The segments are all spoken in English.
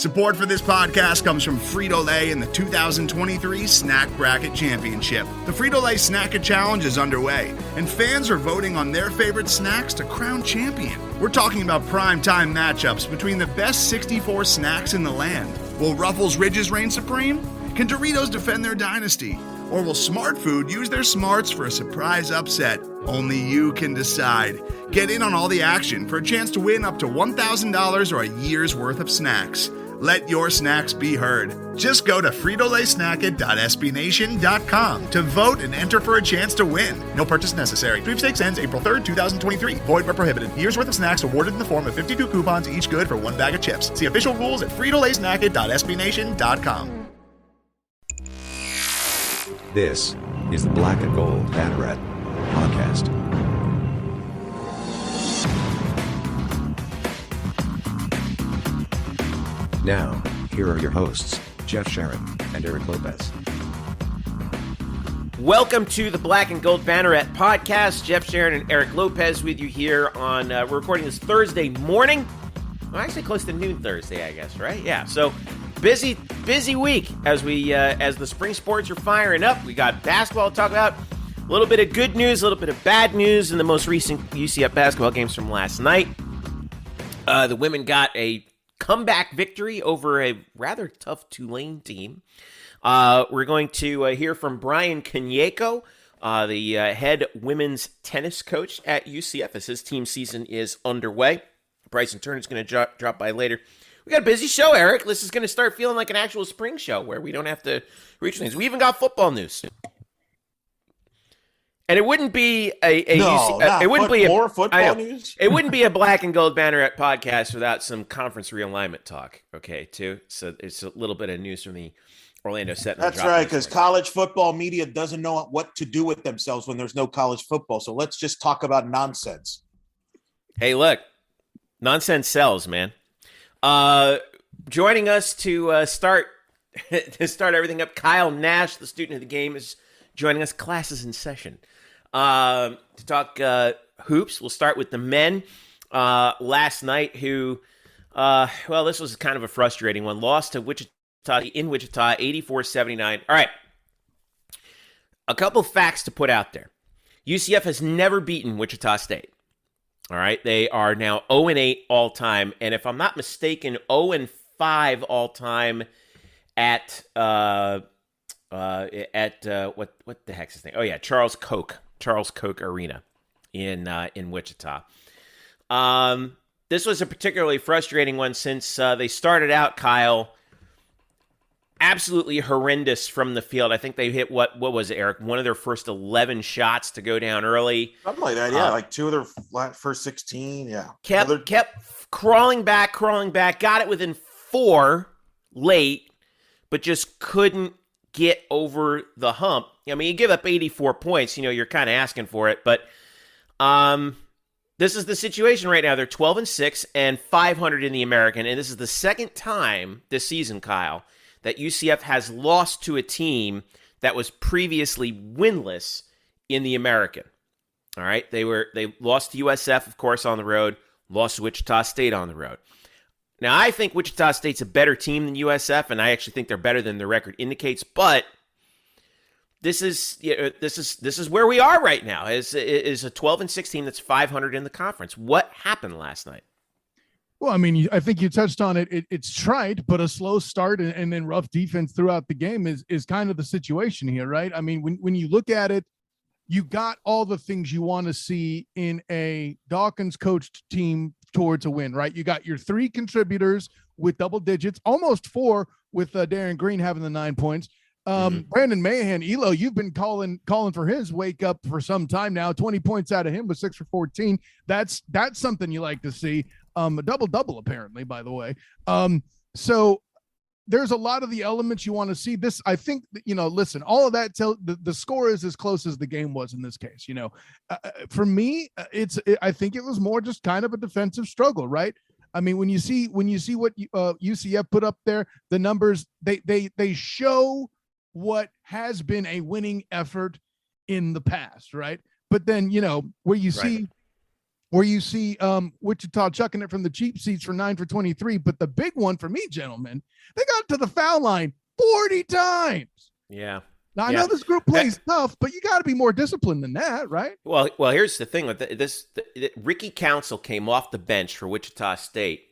Support for this podcast comes from Frito-Lay and the 2023 Snack Bracket Championship. The Frito-Lay Snack Challenge is underway, and fans are voting on their favorite snacks to crown champion. We're talking about primetime matchups between the best 64 snacks in the land. Will Ruffles Ridges reign supreme? Can Doritos defend their dynasty? Or will Smart Food use their smarts for a surprise upset? Only you can decide. Get in on all the action for a chance to win up to $1,000 or a year's worth of snacks. Let your snacks be heard. Just go to fritolaysnacket.sbnation.com to vote and enter for a chance to win. No purchase necessary. Sweepstakes ends April 3rd, 2023. Void where prohibited. Year's worth of snacks awarded in the form of 52 coupons, each good for one bag of chips. See official rules at fritolaysnacket.sbnation.com. This is the Black Gold Banneret Podcast. Now, here are your hosts, Jeff Sharon and Eric Lopez. Welcome to the Black and Gold Banneret Podcast. Jeff Sharon and Eric Lopez with you here on, we're recording this Thursday morning. Well, actually close to noon Thursday, I guess, right? Yeah, so busy week as the spring sports are firing up. We got basketball to talk about, a little bit of good news, a little bit of bad news in the most recent UCF basketball games from last night. The women got a comeback victory over a rather tough Tulane team. We're going to hear from Bryan Koniecko, the head women's tennis coach at UCF, as his team season is underway. Bryson Turner is going to drop by later. We got a busy show, Eric. This is going to start feeling like an actual spring show where we don't have to reach things. We even got football news. And it wouldn't be more football news. It wouldn't be a Black and Gold Banneret podcast without some conference realignment talk. Okay, too. So it's a little bit of news from the Orlando Sentinel. That's right, because college football media doesn't know what to do with themselves when there's no college football. So let's just talk about nonsense. Hey, look, nonsense sells, man. Joining us to start everything up, Kyle Nash, the student of the game, is joining us. Classes in session. To talk hoops, we'll start with the men last night who, this was kind of a frustrating one. Lost to Wichita in Wichita, 84-79. All right, a couple facts to put out there. UCF has never beaten Wichita State. All right, they are now 0-8 all-time, and if I'm not mistaken, 0-5 all-time at what the heck's his name? Oh yeah, Charles Koch Arena in Wichita. This was a particularly frustrating one since they started out, Kyle, absolutely horrendous from the field. I think they hit what was it, Eric? One of their first 11 shots to go down early. Something like that, yeah. Like two of their first 16, yeah. Kept crawling back, got it within 4 late, but just couldn't get over the hump. I mean, you give up 84 points, you're kind of asking for it, but this is the situation right now. They're 12-6 and 500 in the American, and this is the second time this season, Kyle, that UCF has lost to a team that was previously winless in the American. All right, they lost to USF, of course, on the road, lost to Wichita State on the road. Now, I think Wichita State's a better team than USF, and I actually think they're better than the record indicates. But this is where we are right now. Is a 12-6 team that's 500 in the conference. What happened last night? Well, I mean, I think you touched on it. It's trite, but a slow start and then rough defense throughout the game is kind of the situation here, right? I mean, when you look at it, you got all the things you want to see in a Dawkins coached team towards a win, right? You got your 3 contributors with double digits, almost 4 with Darren Green having the 9 points. Brandon Mahan, Elo, you've been calling for his wake up for some time now. 20 points out of him with 6 for 14. That's something you like to see. A double apparently, by the way. So there's a lot of the elements you want to see. This, I think, listen, all of that the score is as close as the game was in this case. For me, I think it was more just kind of a defensive struggle, right? I mean, when you see what UCF put up there, the numbers, they show what has been a winning effort in the past, right? But then, where you see Or you see Wichita chucking it from the cheap seats for 9 for 23. But the big one for me, gentlemen, they got to the foul line 40 times. Yeah. Now, I know this group plays tough, but you got to be more disciplined than that, right? Well, here's the thing with this. Ricky Council came off the bench for Wichita State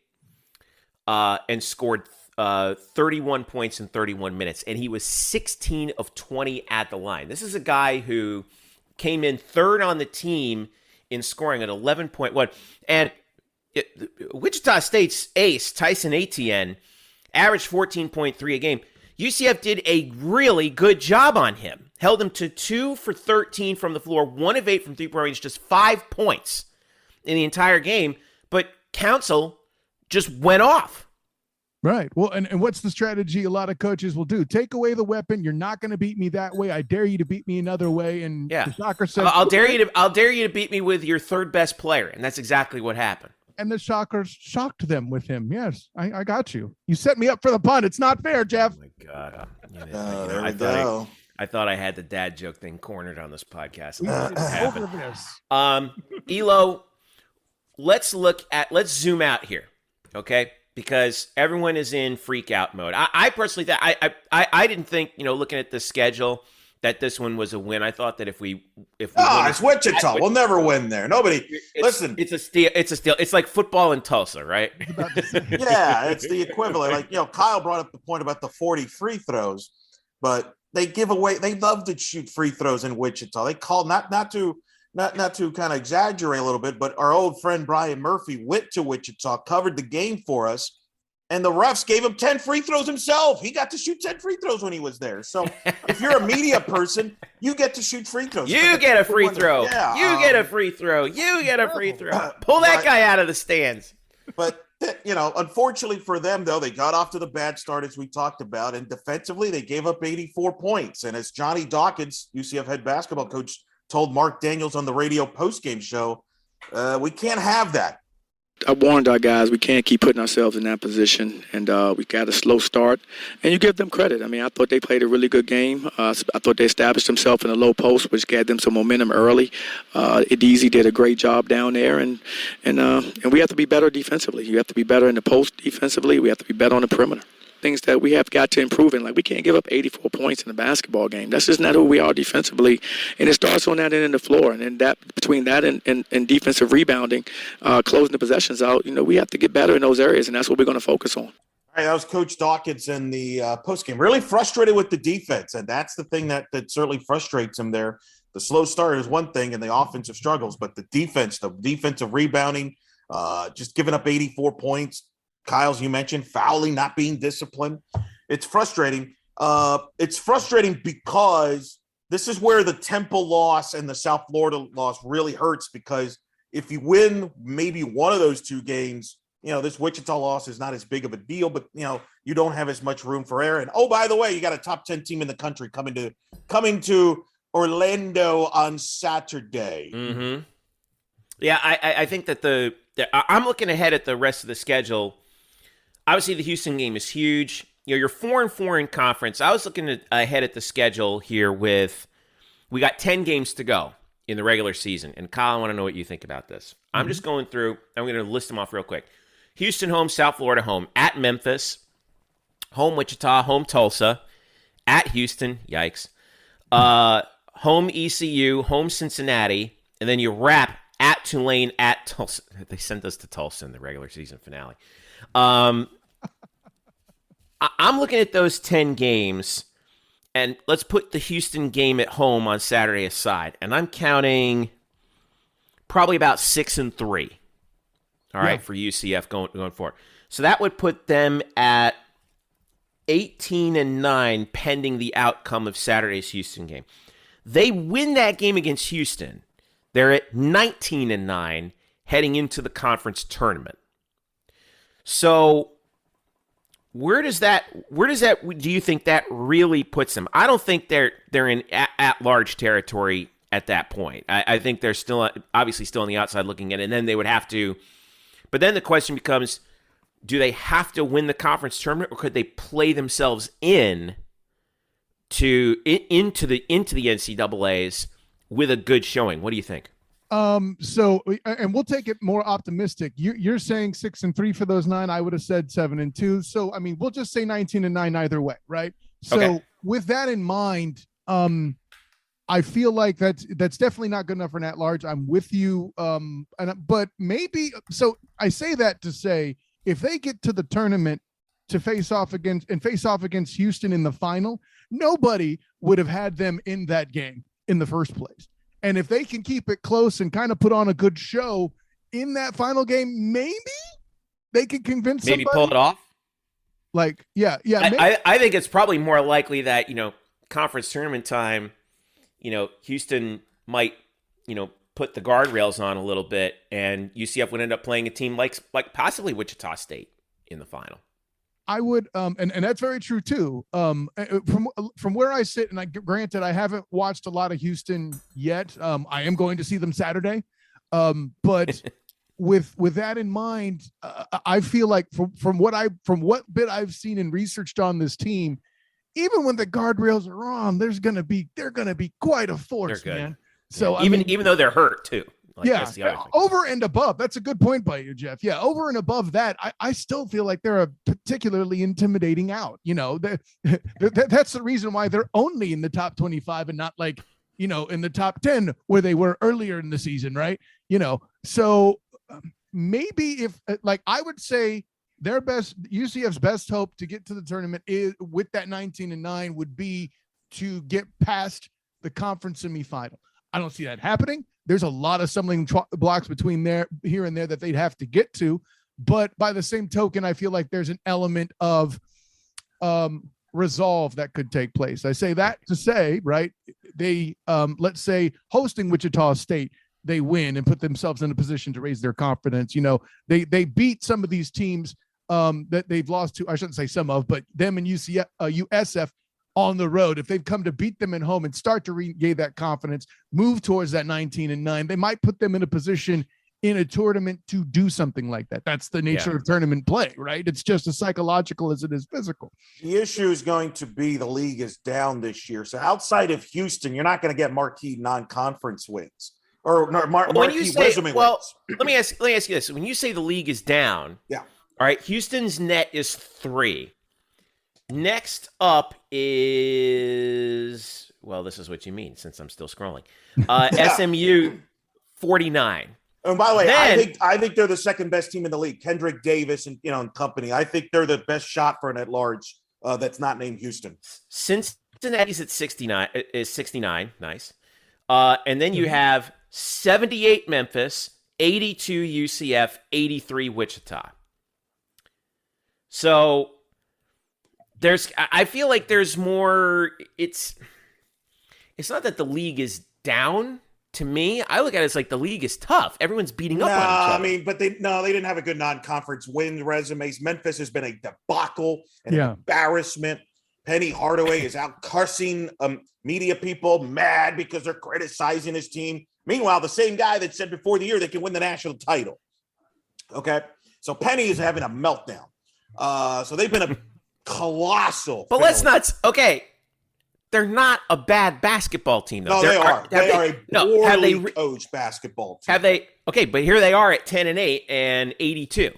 and scored 31 points in 31 minutes, and he was 16 of 20 at the line. This is a guy who came in third on the team in scoring at 11.1. And Wichita State's ace, Tyson Etienne, averaged 14.3 a game. UCF did a really good job on him. Held him to 2 for 13 from the floor, 1 of 8 from three-point range, just 5 points in the entire game. But Council just went off. Right. Well, and what's the strategy a lot of coaches will do? Take away the weapon. You're not going to beat me that way. I dare you to beat me another way. And the Shocker said, I'll dare you to beat me with your third best player. And that's exactly what happened. And the Shockers shocked them with him. Yes, I got you. You set me up for the punt. It's not fair, Jeff. Oh, my God. There we go. I thought I had the dad joke thing cornered on this podcast. Over this. Elo, let's zoom out here, okay? Because everyone is in freak out mode. I personally thought I didn't think, looking at the schedule, that this one was a win. I thought that if we it's Wichita. We'll never win there. Listen. It's a steal. It's like football in Tulsa, right? Yeah, it's the equivalent. Like, Kyle brought up the point about the 40 free throws, but they love to shoot free throws in Wichita. They call not to kind of exaggerate a little bit, but our old friend Brian Murphy went to Wichita, covered the game for us, and the refs gave him 10 free throws himself. He got to shoot 10 free throws when he was there. So if you're a media person, you get to shoot free throws. You get a free throw. Yeah, you get a free throw. You get a free throw. Pull that guy out of the stands. But, unfortunately for them, though, they got off to the bad start, as we talked about, and defensively they gave up 84 points. And as Johnny Dawkins, UCF head basketball coach, told Mark Daniels on the radio postgame show, we can't have that. I warned our guys we can't keep putting ourselves in that position, and we got a slow start. And you give them credit. I mean, I thought they played a really good game. I thought they established themselves in the low post, which gave them some momentum early. Easy did a great job down there, and we have to be better defensively. You have to be better in the post defensively. We have to be better on the perimeter. Things that we have got to improve in. Like, we can't give up 84 points in a basketball game. That's just not who we are defensively. And it starts on that end of the floor. And then between that and defensive rebounding, closing the possessions out, we have to get better in those areas, and that's what we're going to focus on. All right, that was Coach Dawkins in the postgame. Really frustrated with the defense, and that's the thing that certainly frustrates him there. The slow start is one thing and the offensive struggles, but the defensive rebounding, just giving up 84 points. Kyle's, you mentioned, fouling, not being disciplined. It's frustrating. It's frustrating because this is where the Temple loss and the South Florida loss really hurts, because if you win maybe one of those two games, this Wichita loss is not as big of a deal, but, you don't have as much room for error. And, oh, by the way, you got a top 10 team in the country coming to Orlando on Saturday. Mm-hmm. Yeah, I think that I'm looking ahead at the rest of the schedule. Obviously, the Houston game is huge. You're 4-4 in conference. I was looking ahead at the schedule here we got 10 games to go in the regular season. And Kyle, I want to know what you think about this. Mm-hmm. I'm just going through. I'm going to list them off real quick. Houston home, South Florida home, at Memphis, home Wichita, home Tulsa, at Houston, yikes, home ECU, home Cincinnati, and then you wrap at Tulane, at Tulsa. They sent us to Tulsa in the regular season finale. I'm looking at those 10 games, and let's put the Houston game at home on Saturday aside, and I'm counting probably about 6-3. All right, for UCF going forward. So that would put them at 18-9 pending the outcome of Saturday's Houston game. They win that game against Houston, they're at 19-9 heading into the conference tournament. So where does that do you think that really puts them? I don't think they're in at large territory at that point. I think they're still obviously still on the outside looking at it, and then they would have to. But then the question becomes, do they have to win the conference tournament, or could they play themselves into the NCAAs with a good showing? What do you think? So, and we'll take it more optimistic. You're saying 6-3 for those 9. I would have said 7-2. So, I mean, we'll just say 19-9 either way, right? So, with that in mind, I feel like that's definitely not good enough for an at-large. I'm with you. But maybe, so I say that to say, if they get to the tournament to face off against Houston in the final, nobody would have had them in that game in the first place. And if they can keep it close and kind of put on a good show in that final game, maybe they can convince maybe somebody. Pull it off. Like, yeah. I think it's probably more likely that, conference tournament time, Houston might, put the guardrails on a little bit, and UCF would end up playing a team like possibly Wichita State in the final. I would, and that's very true too. From where I sit, and granted, I haven't watched a lot of Houston yet. I am going to see them Saturday, but with that in mind, I feel like from what bit I've seen and researched on this team, even when the guardrails are on, they're gonna be quite a force, man. So even though they're hurt too. That's the other thing. Over and above. That's a good point by you, Jeff. Yeah, over and above that, I still feel like they're a particularly intimidating out. That's the reason why they're only in the top 25 and not in the top 10 where they were earlier in the season, right? So maybe if I would say UCF's best hope to get to the tournament is with that 19-9 would be to get past the conference semifinal. I don't see that happening. There's a lot of stumbling blocks between here and there that they'd have to get to. But by the same token, I feel like there's an element of resolve that could take place. I say that to say, right, they, let's say, hosting Wichita State, they win and put themselves in a position to raise their confidence. They beat some of these teams that they've lost to, I shouldn't say some of, but them and USF on the road. If they've come to beat them at home and start to regain that confidence, move towards that 19-9, they might put them in a position in a tournament to do something like that. That's the nature of tournament play, right? It's just as psychological as it is physical. The issue is going to be the league is down this year. So outside of Houston, you're not going to get marquee non-conference wins or marquee resume wins. Let me ask you this. When you say the league is down, all right, Houston's net is 3. Next up is, well, this is what you mean since I'm still scrolling. SMU 49. And by the way, I think they're the second best team in the league. Kendrick Davis and and company. I think they're the best shot for an at-large that's not named Houston. Cincinnati's at 69 is 69. Nice. And then you have 78 Memphis, 82 UCF, 83 Wichita. So I feel like there's more. It's not that the league is down. To me, I look at it as like the league is tough. Everyone's beating up on each other. I mean, but they didn't have a good non-conference win resumes. Memphis has been a debacle and an embarrassment. Penny Hardaway is out cursing media people mad because they're criticizing his team. Meanwhile, the same guy that said before the year they can win the national title. Okay, so Penny is having a meltdown. So they've been a colossal. But let's not. Okay. They're not a bad basketball team, though. No, they are. They are a poorly coached basketball team. Have they? Okay, but here they are at 10-8 and 82.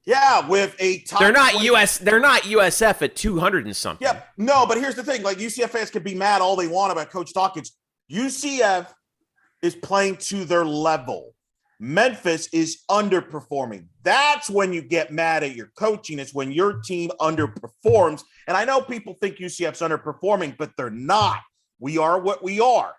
Yeah, with a top. They're not They're not USF at 200 and something. Yeah, no, but here's the thing: like UCF fans can be mad all they want about Coach Dawkins. UCF is playing to their level. Memphis is underperforming. That's when you get mad at your coaching. It's when your team underperforms. And I know people think UCF's underperforming, but they're not. We are what we are.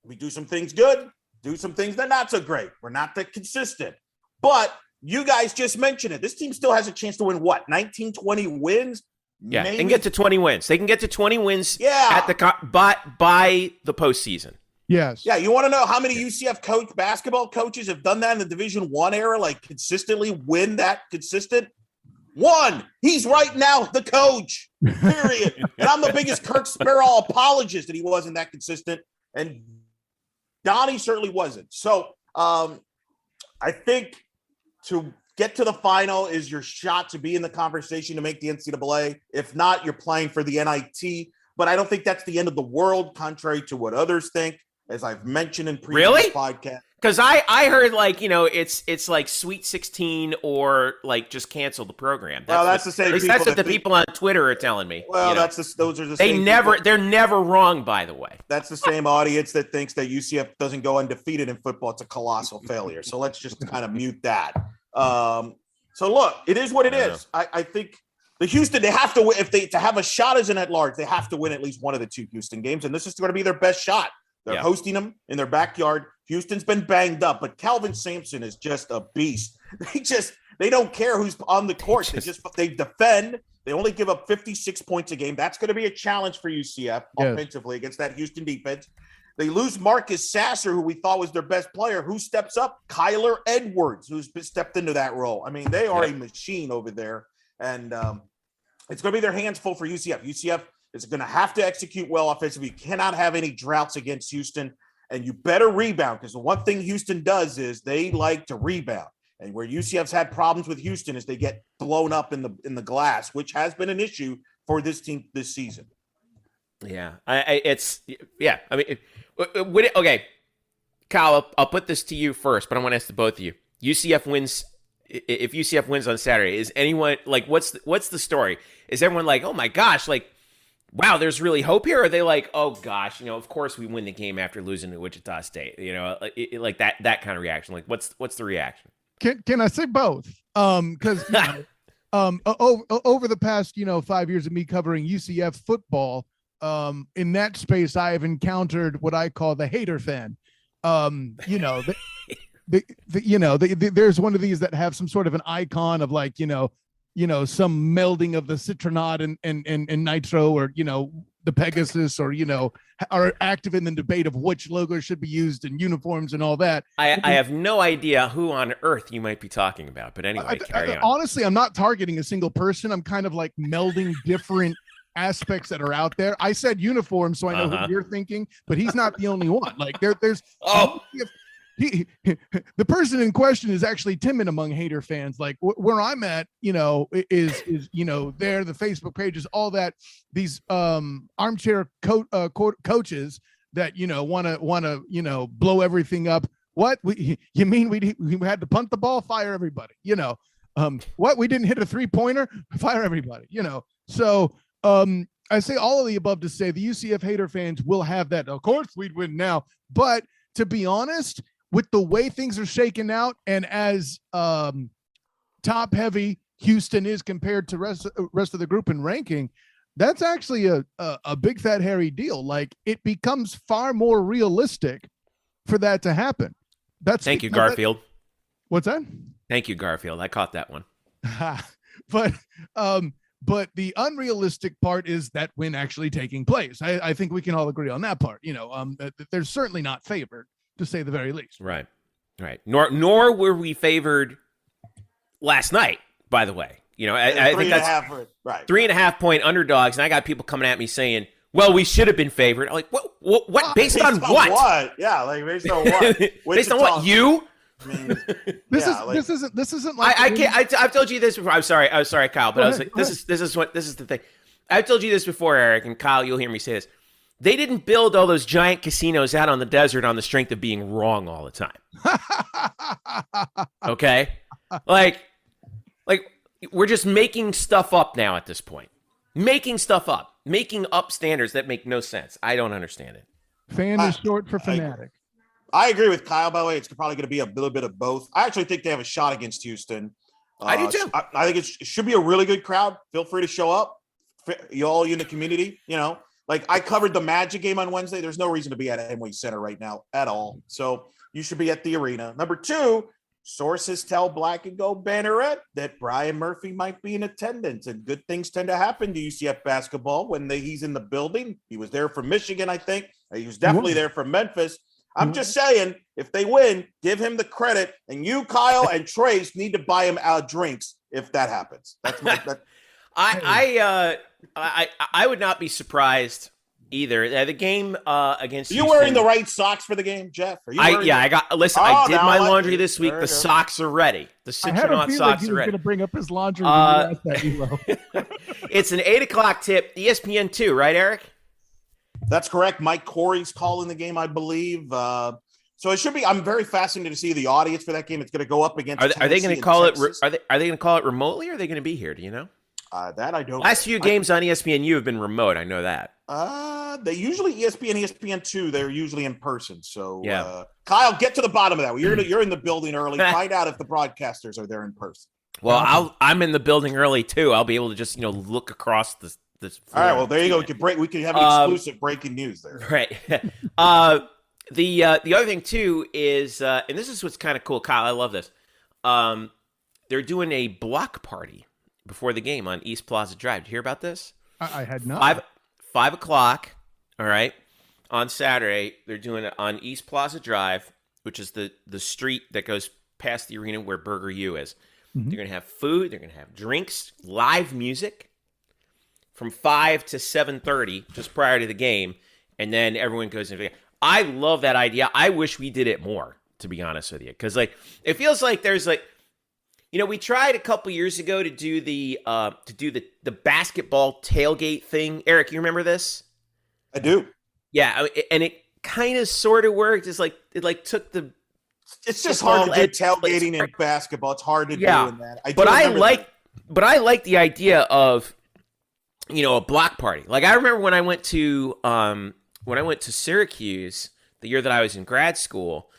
We do some things good, do some things that are not so great. We're not that consistent. But you guys just mentioned it. This team still has a chance to win what? 19, 20 wins? Yeah, Maybe? and get to 20 wins. They can get to 20 wins at by the postseason. Yes. Yeah, you want to know how many UCF basketball coaches have done that in the Division I era, like consistently win that consistent? One. He's right now the coach, period. And I'm the biggest Kirk Sparrow apologist that he wasn't that consistent, and Donnie certainly wasn't. So I think to get to the final is your shot to be in the conversation to make the NCAA. If not, you're playing for the NIT. But I don't think that's the end of the world, contrary to what others think. As I've mentioned in previous podcasts. Because I heard it's like Sweet 16 or like just cancel the program. That's the same. At least that's what the people on Twitter are telling me. Well, those are the same. They're never wrong, by the way. That's the same audience that thinks that UCF doesn't go undefeated in football. It's a colossal failure. So let's just kind of mute that. So look, it is what it is. I think the Houston, they have to win to have a shot as an at-large. They have to win at least one of the two Houston games, and this is going to be their best shot. They're hosting them in their backyard. Houston's been banged up, but Calvin Sampson is just a beast. They don't care who's on the court. They defend. They only give up 56 points a game. That's going to be a challenge for UCF offensively against that Houston defense. They lose Marcus Sasser, who we thought was their best player. Who steps up? Kyler Edwards, who's stepped into that role. I mean, they are a machine over there, and it's going to be their hands full for UCF. UCF is going to have to execute well offensively. You cannot have any droughts against Houston, and you better rebound, because the one thing Houston does is they like to rebound. And where UCF's had problems with Houston is they get blown up in the glass, which has been an issue for this team this season. Yeah, okay, Kyle, I'll put this to you first, but I want to ask the both of you. UCF wins. If UCF wins on Saturday, is anyone like, what's the story? Is everyone like, oh my gosh, like, wow, there's really hope here? Or are they like, oh gosh, of course we win the game after losing to Wichita State? Like that kind of reaction. Like, what's the reaction? Can I say both? Because over the past 5 years of me covering UCF football, in that space I have encountered what I call the hater fan. There's one of these that have some sort of an icon of like some melding of the Citronaut and Nitro, or the Pegasus, or are active in the debate of which logo should be used in uniforms and all that. I have no idea who on earth you might be talking about, but anyway, carry on. Honestly, I'm not targeting a single person. I'm kind of like melding different aspects that are out there. I said uniform, so I know who you're thinking, but he's not the only one. Like there's the person in question is actually timid among hater fans. Like where I'm at, is there, the Facebook pages, all that, these armchair coaches that want to blow everything up. What you mean we had to punt the ball? Fire everybody. What, we didn't hit a 3-pointer? Fire everybody. So I say all of the above to say the UCF hater fans will have that. Of course we'd win now, but to be honest, with the way things are shaken out, and as top heavy Houston is compared to rest of the group in ranking, that's actually a big fat hairy deal. Like, it becomes far more realistic for that to happen. Thank you, Garfield. What's that? Thank you, Garfield. I caught that one. But the unrealistic part is that win actually taking place. I think we can all agree on that part. They're certainly not favored, to say the very least. Right. Nor were we favored last night, by the way. I think that's 3.5 point underdogs, and I got people coming at me saying, well, we should have been favored. I'm like, what? Based on what? Yeah, like based on what? Based on what? You? I mean, this isn't like I've told you this before. I'm sorry, Kyle, but I was like, this is the thing. I've told you this before, Eric, and Kyle, you'll hear me say this. They didn't build all those giant casinos out on the desert on the strength of being wrong all the time. Okay? Like we're just making stuff up now at this point. Making stuff up. Making up standards that make no sense. I don't understand it. Fan is short for fanatic. I agree with Kyle, by the way. It's probably going to be a little bit of both. I actually think they have a shot against Houston. I do too. I think it should be a really good crowd. Feel free to show up. You in the community, Like, I covered the Magic game on Wednesday. There's no reason to be at Amway Center right now at all. So you should be at the arena. Number 2, sources tell Black and Gold Banneret that Brian Murphy might be in attendance, and good things tend to happen to UCF basketball when he's in the building. He was there from Michigan, I think. He was definitely there from Memphis. I'm just saying, if they win, give him the credit. And you, Kyle, and Trace need to buy him drinks if that happens. That's I would not be surprised either. The game against Are you wearing the right socks for the game, Jeff? I did my laundry this week. The socks are ready. The Citronaut socks are ready. Going to bring up his laundry. It's an 8:00 tip, ESPN 2, right, Eric? That's correct. Mike Corey's calling the game, I believe. So it should be. I'm very fascinated to see the audience for that game. It's going to go up against. Are they going to call it? Are they going to call it remotely? Or are they going to be here? Do you know? That I don't. Last few games on ESPNU have been remote. I know that. They usually ESPN2. They're usually in person. So yeah. Kyle, get to the bottom of that. You're in the building early. Find out if the broadcasters are there in person. Well, I'm in the building early too. I'll be able to just look across this. All right. Well, there you go. We can have exclusive breaking news there. Right. The other thing too is, and this is what's kind of cool, Kyle. I love this. They're doing a block party before the game on East Plaza Drive. Did you hear about this? I had not. 5 o'clock. All right. On Saturday, they're doing it on East Plaza Drive, which is the street that goes past the arena where Burger U is. Mm-hmm. They're going to have food. They're going to have drinks, live music from 5 to 7:30, just prior to the game. And then everyone goes into the game. I love that idea. I wish we did it more, to be honest with you. Because, it feels like there's, we tried a couple years ago to do the basketball tailgate thing. Eric, you remember this? I do. Yeah, and it kind of sort of worked. It's it took the. It's just hard to do tailgating in basketball. It's hard to do in that. But I like the idea of, a block party. Like I remember when I went to Syracuse the year that I was in grad school,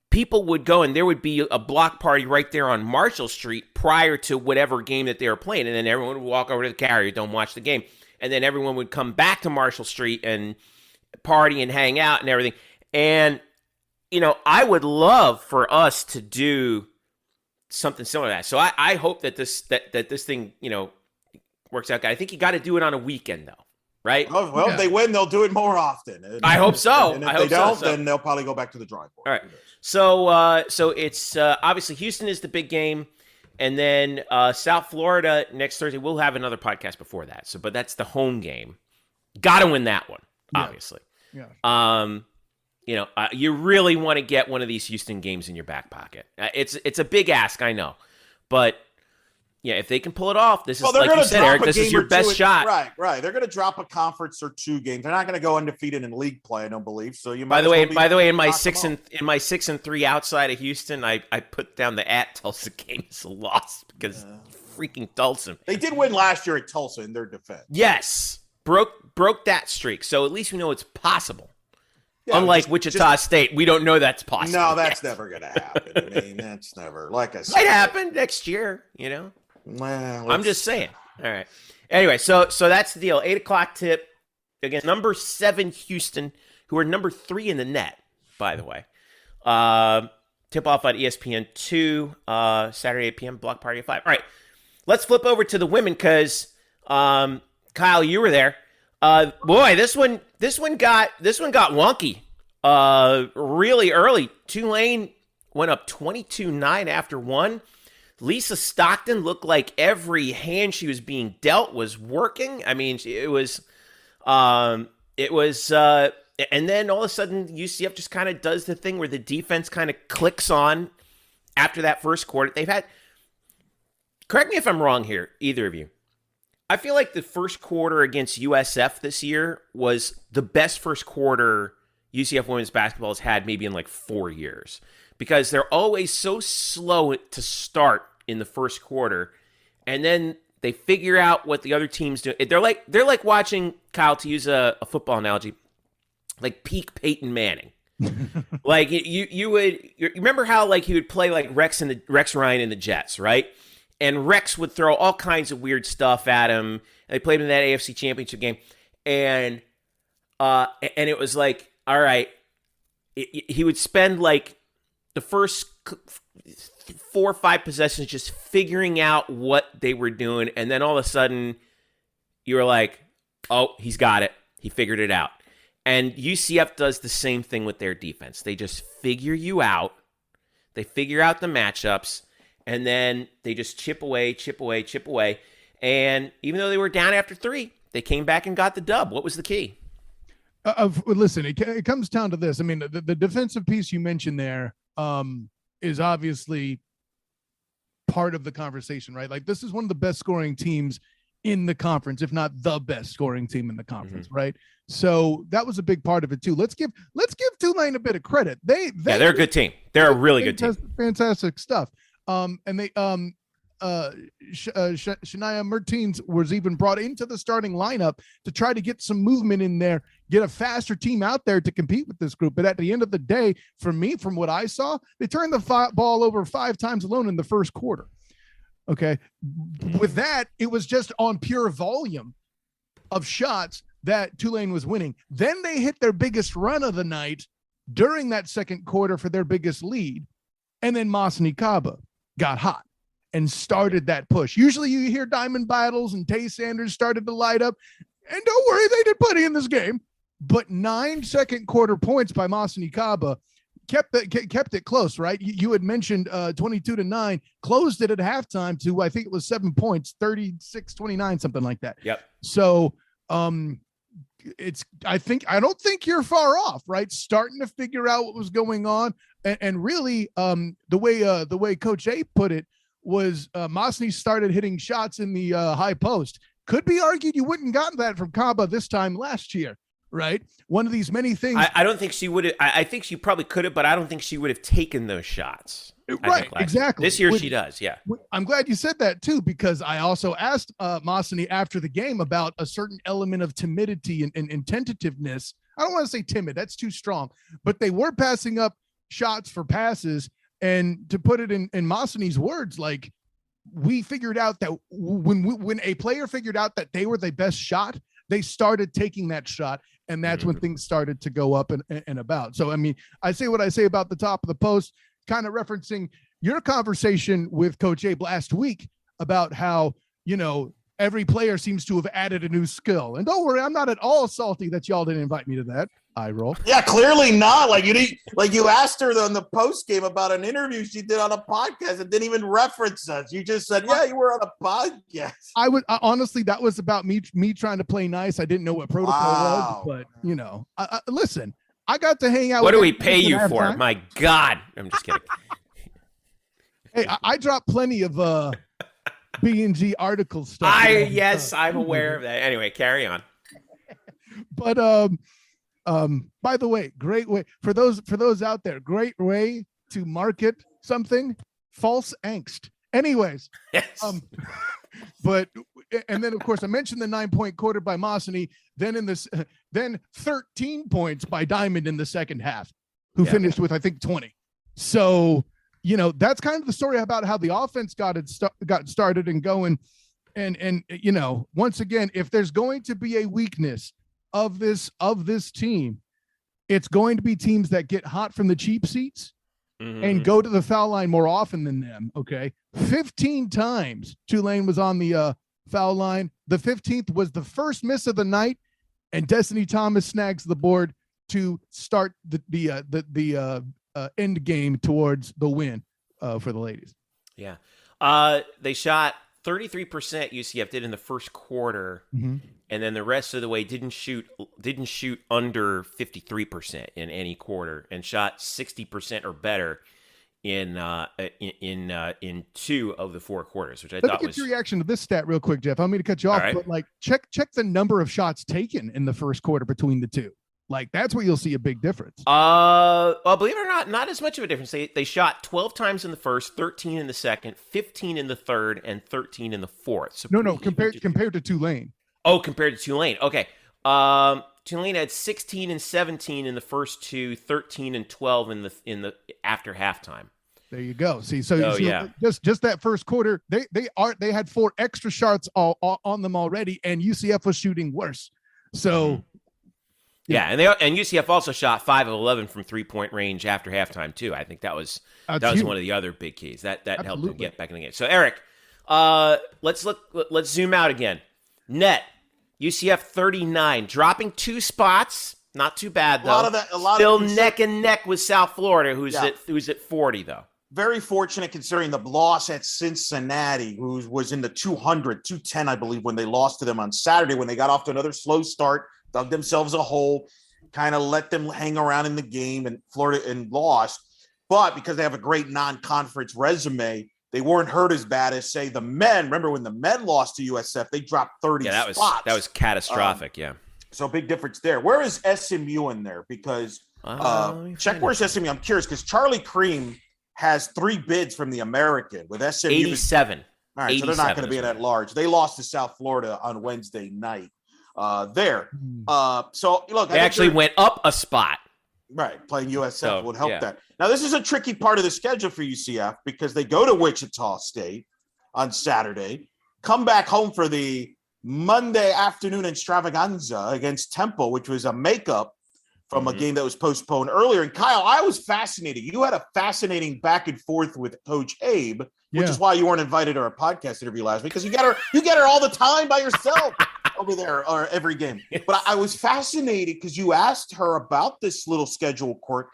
people would go and there would be a block party right there on Marshall Street prior to whatever game that they were playing. And then everyone would walk over to the Carrier, don't watch the game. And then everyone would come back to Marshall Street and party and hang out and everything. And, I would love for us to do something similar to that. So I hope that this thing, works out. I think you got to do it on a weekend though. Right? Well, if they win, they'll do it more often. I hope so. And if they don't, then they'll probably go back to the drawing board. All right. So it's obviously Houston is the big game, and then South Florida next Thursday. We'll have another podcast before that. But that's the home game. Got to win that one, obviously. Yeah. You really want to get one of these Houston games in your back pocket. It's a big ask, I know, but. Yeah, if they can pull it off, this is like you said, Eric. This is your best shot. Right. They're going to drop a conference or 2 games. They're not going to go undefeated in league play. I don't believe so. You. By the way, in my 6-3 outside of Houston, I put down the at Tulsa game as a loss because freaking Tulsa. They did win last year at Tulsa in their defense. Yes, broke that streak. So at least we know it's possible. Yeah, unlike Wichita State, we don't know that's possible. No, that's never going to happen. I mean, that's never like I said. Might happen next year. Well, I'm just saying. All right. Anyway, so that's the deal. 8 o'clock tip against number 7 Houston, who are number 3 in the net, by the way. Tip off on ESPN2, Saturday 8 p.m. Block party at 5. All right. Let's flip over to the women because Kyle, you were there. Boy, this one got wonky. Really early. Tulane went up 22-9 after 1. Lisa Stockton looked like every hand she was being dealt was working. I mean, it was, and then all of a sudden UCF just kind of does the thing where the defense kind of clicks on after that first quarter. Correct me if I'm wrong here, either of you. I feel like the first quarter against USF this year was the best first quarter UCF women's basketball has had maybe in 4 years. Because they're always so slow to start in the first quarter, and then they figure out what the other teams do. They're like watching, Kyle, to use a football analogy, like peak Peyton Manning. You remember how he would play like Rex Ryan in the Jets, right? And Rex would throw all kinds of weird stuff at him. They played in that AFC Championship game, and it was like, all right, he would spend the first 4 or 5 possessions just figuring out what they were doing. And then all of a sudden you were like, oh, he's got it. He figured it out. And UCF does the same thing with their defense. They just figure you out. They figure out the matchups. And then they just chip away. And even though they were down after 3, they came back and got the dub. What was the key? Listen, it comes down to this. I mean, the defensive piece you mentioned there, is obviously part of the conversation, right? This is one of the best scoring teams in the conference, if not the best scoring team in the conference, right? So that was a big part of it too. Let's give Tulane a bit of credit. They're a good team. They're a really good team. Fantastic stuff. And they Shania Mertens was even brought into the starting lineup to try to get some movement in there, get a faster team out there to compete with this group. But at the end of the day, for me, from what I saw, they turned the ball over 5 times alone in the first quarter. Okay. With that, it was just on pure volume of shots that Tulane was winning. Then they hit their biggest run of the night during that second quarter for their biggest lead. And then Masani Kaba got hot and started that push. Usually you hear Diamond Battles and Tay Sanders started to light up. And don't worry, they did plenty in this game. But 9 second quarter points by Masani Kaba kept it close, right? You had mentioned 22-9, closed it at halftime to, I think it was 7 points, 36-29, something like that. Yep. So I don't think you're far off, right? Starting to figure out what was going on. And really, the way Coach A put it was Masani started hitting shots in the high post. Could be argued you wouldn't gotten that from Kaba this time last year, right? One of these many things. I don't think she would have. I think she probably could have, but I don't think she would have taken those shots. Right, exactly. This year she does, yeah. I'm glad you said that too, because I also asked Masani after the game about a certain element of timidity and tentativeness. I don't want to say timid, that's too strong, but they were passing up shots for passes. And to put it in Masani's words, like, we figured out that when a player figured out that they were the best shot, they started taking that shot, and that's when things started to go up and about. So, I mean, I say what I say about the top of the post, kind of referencing your conversation with Coach A last week about how, every player seems to have added a new skill. And don't worry, I'm not at all salty that y'all didn't invite me to that. I roll. Yeah, clearly not. You asked her on the post game about an interview she did on a podcast and didn't even reference us. You just said, "Yeah, you were on a podcast." Honestly, that was about me trying to play nice. I didn't know what protocol was, but listen, I got to hang out. What do we pay you for? My God, I'm just kidding. Hey, I dropped plenty of B&G article stuff. I'm aware of that. Anyway, carry on. But by the way, great way for those out there, great way to market something, false angst. Anyways, yes. But and then of course I mentioned the 9-point quarter by Masani, then 13 points by Diamond in the second half, who finished with I think 20. So, that's kind of the story about how the offense got started and going. And once again, if there's going to be a weakness of this team, it's going to be teams that get hot from the cheap seats and go to the foul line more often than them. Okay. 15 times Tulane was on the foul line. The 15th was the first miss of the night, and Destiny Thomas snags the board to start the end game towards the win for the ladies. Yeah. They shot 33% UCF did in the first quarter, and then the rest of the way didn't shoot under 53% in any quarter, and shot 60% or better in 2 of the 4 quarters, which I thought was. Let me get your reaction to this stat real quick, Jeff. I don't mean to cut you off, right. But check the number of shots taken in the first quarter between the two. That's where you'll see a big difference. Well, believe it or not as much of a difference. They shot 12 times in the first, 13 in the second, 15 in the third, and 13 in the fourth. So no, compared to Tulane. Oh, compared to Tulane. Okay. Tulane had 16 and 17 in the first 2, 13 and 12 in the after halftime. There you go. See, just that first quarter, they had 4 extra shots on them already, and UCF was shooting worse. So. Yeah, and UCF also shot 5 of 11 from 3-point range after halftime too. I think that was one of the other big keys that helped them get back in the game. So Eric, let's zoom out again. Net UCF 39, dropping 2 spots. Not too bad though. Still neck and neck with South Florida, who's at 40 though. Very fortunate considering the loss at Cincinnati, who was in the 210, I believe, when they lost to them on Saturday, when they got off to another slow start. Dug themselves a hole, kind of let them hang around in the game, and Florida and lost. But because they have a great non-conference resume, they weren't hurt as bad as, say, the men. Remember when the men lost to USF, they dropped 30 spots. That was catastrophic, yeah. So big difference there. Where is SMU in there? Because Check where's SMU. I'm curious because Charlie Cream has 3 bids from the American with SMU. 87. All right, so they're not going to be at large. They lost to South Florida on Wednesday night. So look, they actually went up a spot. Right, playing USF would help that. Now, this is a tricky part of the schedule for UCF because they go to Wichita State on Saturday, come back home for the Monday afternoon extravaganza against Temple, which was a makeup from a game that was postponed earlier. And Kyle, I was fascinated. You had a fascinating back and forth with Coach Abe, which is why you weren't invited to our podcast interview last week because you get her all the time by yourself over there or every game. But I was fascinated because you asked her about this little schedule quirk,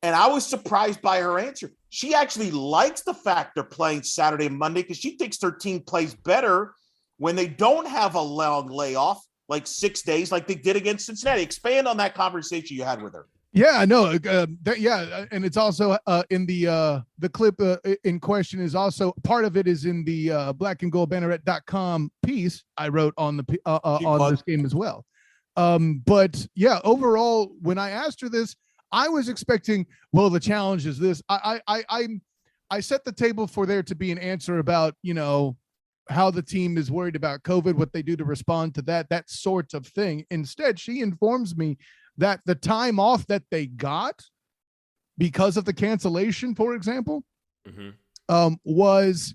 and I was surprised by her answer. She actually likes the fact they're playing Saturday and Monday because she thinks their team plays better when they don't have a long layoff, like 6 days, like they did against Cincinnati. Expand on that conversation you had with her. Yeah, no, and it's also in the clip in question is also part of it is in the Black and Gold Banneret.com piece I wrote on the on this game as well. But yeah, overall, when I asked her this, I was expecting, well, the challenge is this. I set the table for there to be an answer about, how the team is worried about COVID, what they do to respond to that sort of thing. Instead, she informs me that the time off that they got because of the cancellation, for example, was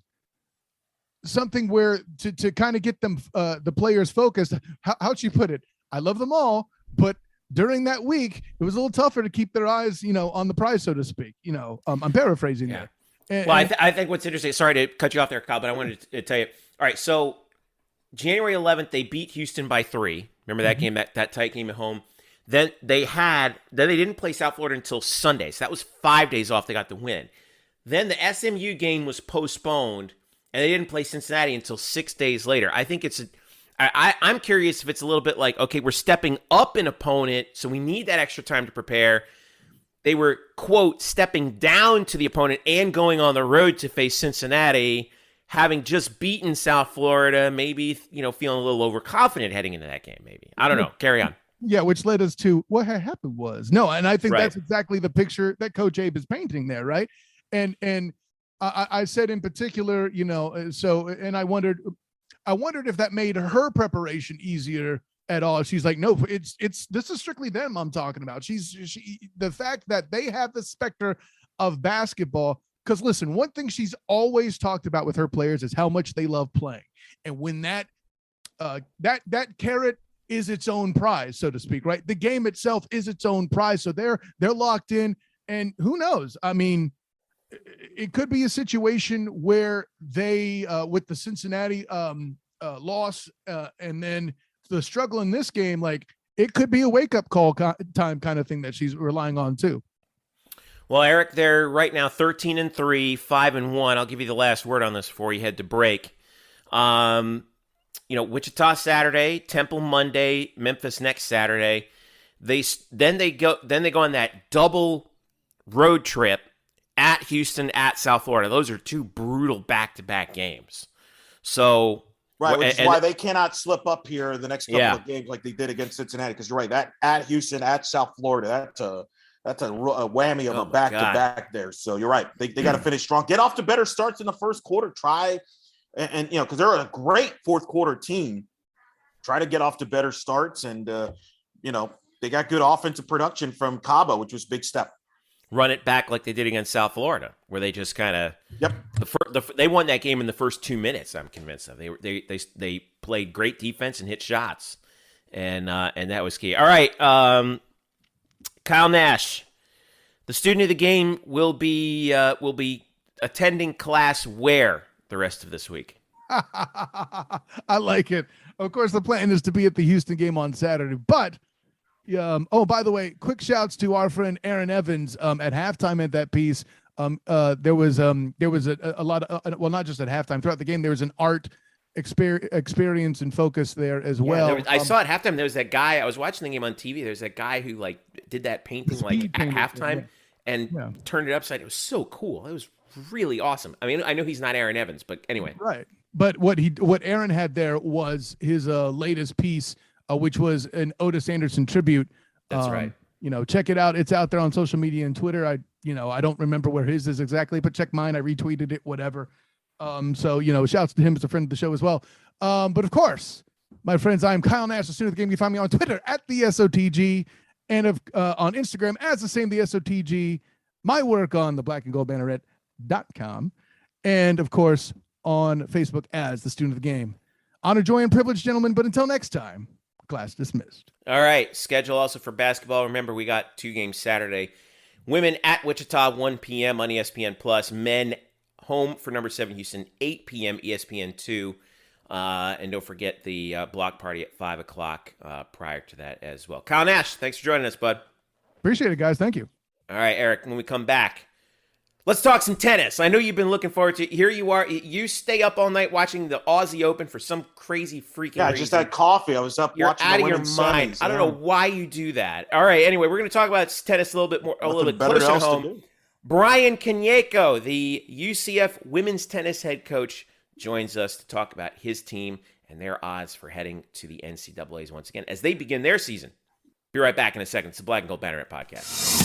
something where to kind of get them, the players focused. How'd she put it? I love them all, but during that week, it was a little tougher to keep their eyes, on the prize, so to speak. I'm paraphrasing there. I think what's interesting, sorry to cut you off there, Kyle, but I wanted to tell you. All right, so January 11th, they beat Houston by 3. Remember that game, that tight game at home? Then they didn't play South Florida until Sunday, so that was 5 days off. They got the win. Then the SMU game was postponed, and they didn't play Cincinnati until 6 days later. I think I'm curious if it's a little bit like, okay, we're stepping up an opponent, so we need that extra time to prepare. They were, quote, stepping down to the opponent and going on the road to face Cincinnati, having just beaten South Florida, maybe, feeling a little overconfident heading into that game, maybe. I don't know. Carry on. Yeah, which led us to what had happened was. No, and I think that's exactly the picture that Coach Abe is painting there, right? And I said in particular, and I wondered if that made her preparation easier at all. She's like, no, this is strictly them I'm talking about. The fact that they have the specter of basketball. Because listen, one thing she's always talked about with her players is how much they love playing, and when that carrot is its own prize, so to speak, right? The game itself is its own prize, so they're locked in, and who knows? I mean, it could be a situation where they, with the Cincinnati loss, and then the struggle in this game, like it could be a wake-up call time kind of thing that she's relying on too. Well, Eric, they're right now 13-3, 5-1. I'll give you the last word on this before you head to break. Wichita Saturday, Temple Monday, Memphis next Saturday. Then they go on that double road trip at Houston, at South Florida. Those are 2 brutal back-to-back games. So right, which is why they cannot slip up here the next couple of games like they did against Cincinnati. Because you're right, that at Houston, at South Florida, that's a whammy of a back-to-back there. So you're right. They got to finish strong. Get off to better starts in the first quarter. Try, and because they're a great fourth quarter team, try to get off to better starts. And, they got good offensive production from Cabo, which was a big step. Run it back like they did against South Florida, where they just kind of they won that game in the first 2 minutes. I'm convinced of. They played great defense and hit shots, and that was key. All right, Kyle Nash, the student of the game, will be attending class where the rest of this week? I like it. Of course, the plan is to be at the Houston game on Saturday, but. By the way, quick shouts to our friend Aaron Evans at halftime at that piece. There was a lot of not just at halftime, throughout the game there was an art experience and focus there as well. I saw at halftime there was that guy. I was watching the game on TV. There's that guy who did that painting at halftime and turned it upside. It was so cool. It was really awesome. I mean, I know he's not Aaron Evans, but anyway. Right. But what Aaron had there was his latest piece. Which was an Otis Anderson tribute. That's right. check it out. It's out there on social media and Twitter. I don't remember where his is exactly, but check mine. I retweeted it, whatever. Shouts to him as a friend of the show as well. But of course, my friends, I am Kyle Nash, the student of the game. You can find me on Twitter at the SOTG and on Instagram as the same, the SOTG. My work on the blackandgoldbanneret.com. And of course, on Facebook as the student of the game. Honor, joy, and privilege, gentlemen. But until next time, class dismissed. All right. Schedule also for basketball. Remember, we got 2 games Saturday. Women at Wichita, 1 p.m. on ESPN+. Men home for number 7 Houston, 8 p.m. ESPN2. And don't forget the block party at 5 o'clock prior to that as well. Kyle Nash, thanks for joining us, bud. Appreciate it, guys. Thank you. All right, Eric, when we come back, let's talk some tennis. I know you've been looking forward to it. Here you are. You stay up all night watching the Aussie Open for some crazy freaking reason. I just had coffee. I was up You're watching out the of your women's mind. semis. I don't know why you do that. All right, anyway, we're going to talk about tennis a little bit closer to home. Bryan Koniecko, the UCF women's tennis head coach, joins us to talk about his team and their odds for heading to the NCAAs once again as they begin their season. Be right back in a second. It's the Black and Gold Banneret Podcast.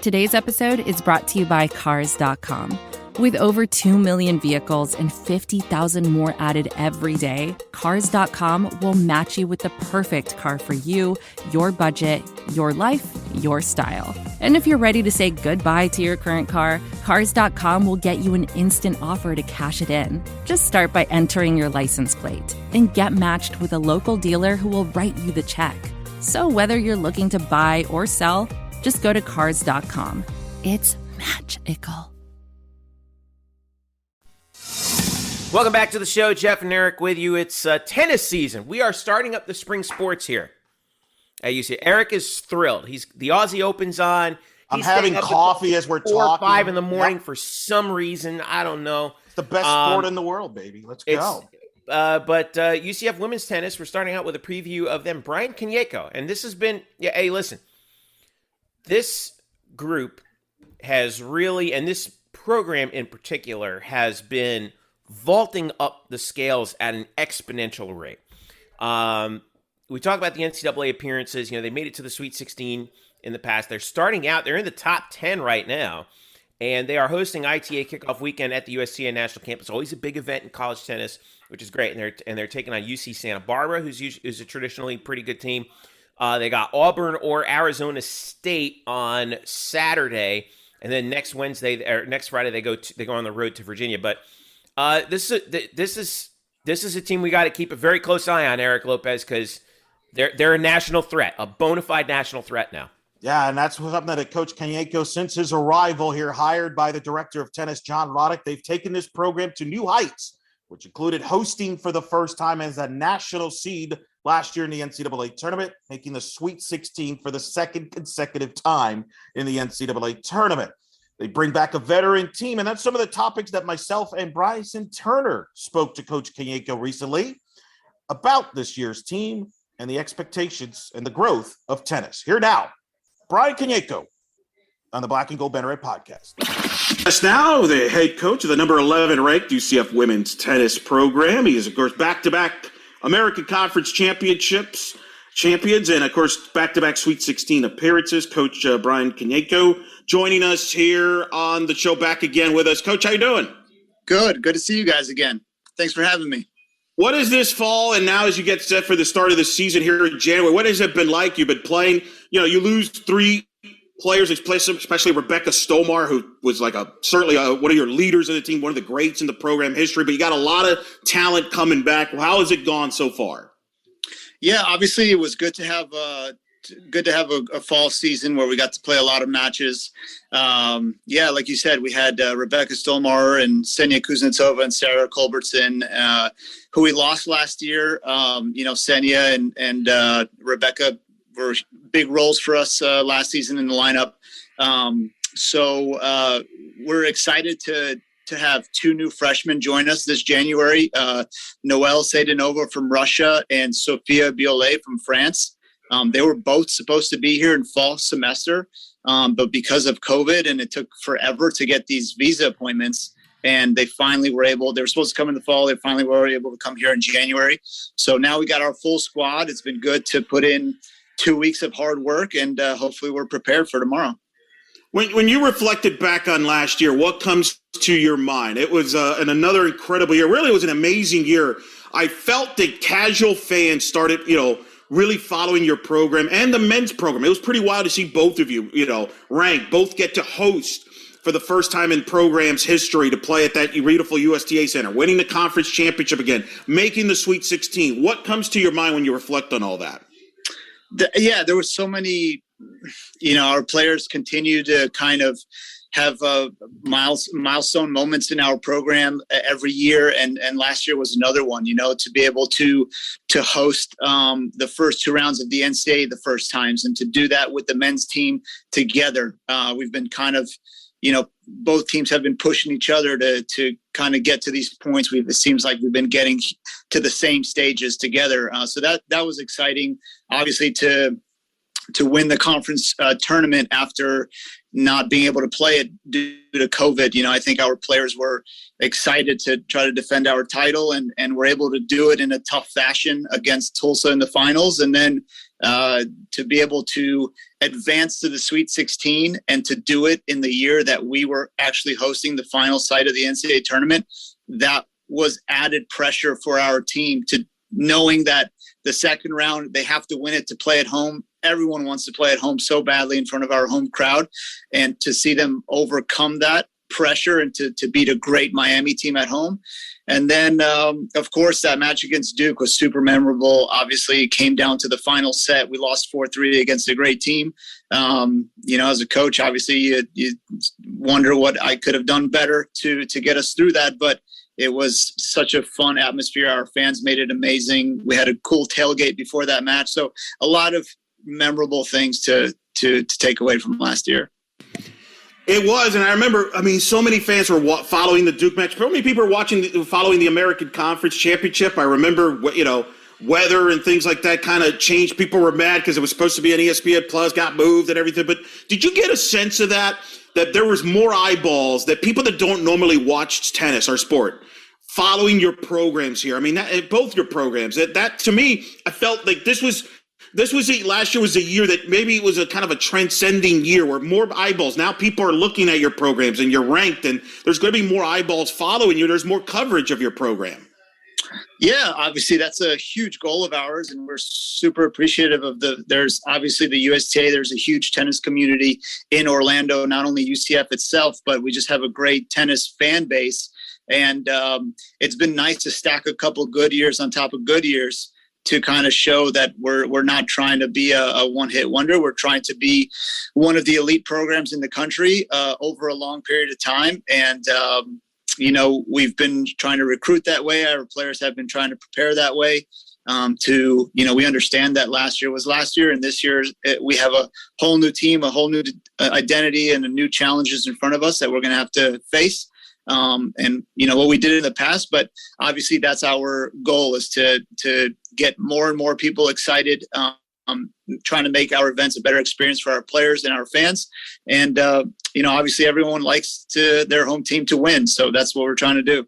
Today's episode is brought to you by Cars.com. With over 2 million vehicles and 50,000 more added every day, Cars.com will match you with the perfect car for you, your budget, your life, your style. And if you're ready to say goodbye to your current car, Cars.com will get you an instant offer to cash it in. Just start by entering your license plate and get matched with a local dealer who will write you the check. So whether you're looking to buy or sell, just go to Cars.com. It's magical. Welcome back to the show. Jeff and Eric with you. It's tennis season. We are starting up the spring sports here. You see, Eric is thrilled. The Aussie Open's on. I'm having coffee as we're 4 talking. 4 or 5 in the morning for some reason. I don't know. It's the best sport in the world, baby. Let's go. But UCF women's tennis, we're starting out with a preview of them. Bryan Koniecko. And this has been, hey, listen. This group has really, and this program in particular, has been vaulting up the scales at an exponential rate. We talk about the NCAA appearances. They made it to the Sweet 16 in the past. They're starting out. They're in the top 10 right now. And they are hosting ITA kickoff weekend at the USTA National Campus. Always a big event in college tennis, which is great. And they're taking on UC Santa Barbara, who's a traditionally pretty good team. They got Auburn or Arizona State on Saturday. And then next Friday, they go on the road to Virginia. But this is a team we got to keep a very close eye on, Eric Lopez, because they're a national threat, a bona fide national threat now. Yeah, and that's something that Coach Koniecko, since his arrival here, hired by the director of tennis, John Roddick, they've taken this program to new heights, which included hosting for the first time as a national seed last year in the NCAA Tournament, making the Sweet 16 for the second consecutive time in the NCAA Tournament. They bring back a veteran team, and that's some of the topics that myself and Bryson Turner spoke to Coach Koniecko recently about this year's team and the expectations and the growth of tennis. Here now, Bryan Koniecko on the Black and Gold Banneret Podcast. Yes, now the head coach of the number 11 ranked UCF women's tennis program. He is, of course, back-to-back American Conference champions, and, of course, back-to-back Sweet 16 appearances. Coach Bryan Koniecko joining us here on the show, back again with us. Coach, how you doing? Good to see you guys again. Thanks for having me. What is this fall, and now as you get set for the start of the season here in January, what has it been like? You've been playing, you lose 3 players, especially Rebecca Stolmar, who was certainly one of your leaders of the team, one of the greats in the program history, but you got a lot of talent coming back. Well, how has it gone so far? Yeah, obviously it was good to have a fall season where we got to play a lot of matches. Like you said, we had Rebecca Stolmar and Ksenia Kuznetsova and Sarah Culbertson, who we lost last year. Ksenia and Rebecca were big roles for us last season in the lineup. So we're excited to have 2 new freshmen join us this January, Noelle Saydanova from Russia and Sophia Biolay from France. They were both supposed to be here in fall semester, but because of COVID and it took forever to get these visa appointments, and they finally were able, they were supposed to come in the fall. They finally were able to come here in January. So now we got our full squad. It's been good to put in 2 weeks of hard work, and hopefully we're prepared for tomorrow. When you reflected back on last year, what comes to your mind? It was another incredible year. Really, it was an amazing year. I felt that casual fans started, really following your program and the men's program. It was pretty wild to see both of you, ranked, both get to host for the first time in program's history to play at that beautiful USTA Center, winning the conference championship again, making the Sweet 16. What comes to your mind when you reflect on all that? There were so many, our players continue to kind of have milestone moments in our program every year. And last year was another one, to be able to host the first 2 rounds of the NCAA the first times, and to do that with the men's team together. We've been kind of, both teams have been pushing each other to kind of get to these points. It seems like we've been getting to the same stages together. So that was exciting, obviously, to win the conference tournament after not being able to play it due to COVID. I think our players were excited to try to defend our title, and were able to do it in a tough fashion against Tulsa in the finals. And then to be able to advance to the Sweet 16 and to do it in the year that we were actually hosting the final site of the NCAA tournament, that was added pressure for our team, to knowing that the second round, they have to win it to play at home. Everyone wants to play at home so badly in front of our home crowd, and to see them overcome that pressure and to beat a great Miami team at home. And then, of course, that match against Duke was super memorable. Obviously, it came down to the final set. We lost 4-3 against a great team. As a coach, obviously, you wonder what I could have done better to get us through that. But it was such a fun atmosphere. Our fans made it amazing. We had a cool tailgate before that match. So a lot of memorable things to take away from last year. It was, and I remember, so many fans were following the Duke match. So many people were following the American Conference Championship. I remember, weather and things like that kind of changed. People were mad because it was supposed to be an ESPN Plus, got moved and everything. But did you get a sense of that there was more eyeballs, that people that don't normally watch tennis or sport following your programs here? Both your programs. That to me, I felt like last year was a year that maybe it was a kind of a transcending year where more eyeballs. Now people are looking at your programs and you're ranked, and there's going to be more eyeballs following you. There's more coverage of your program. Yeah, obviously that's a huge goal of ours, and we're super appreciative of there's obviously the USTA. There's a huge tennis community in Orlando, not only UCF itself, but we just have a great tennis fan base. And it's been nice to stack a couple good years on top of good years to kind of show that we're not trying to be a one-hit wonder. We're trying to be one of the elite programs in the country over a long period of time. And, we've been trying to recruit that way. Our players have been trying to prepare that way. We understand that last year was last year, and this year we have a whole new team, a whole new identity, and a new challenges in front of us that we're going to have to face. What we did in the past, but obviously that's our goal, is to get more and more people excited, trying to make our events a better experience for our players and our fans. And, obviously everyone likes their home team to win. So that's what we're trying to do.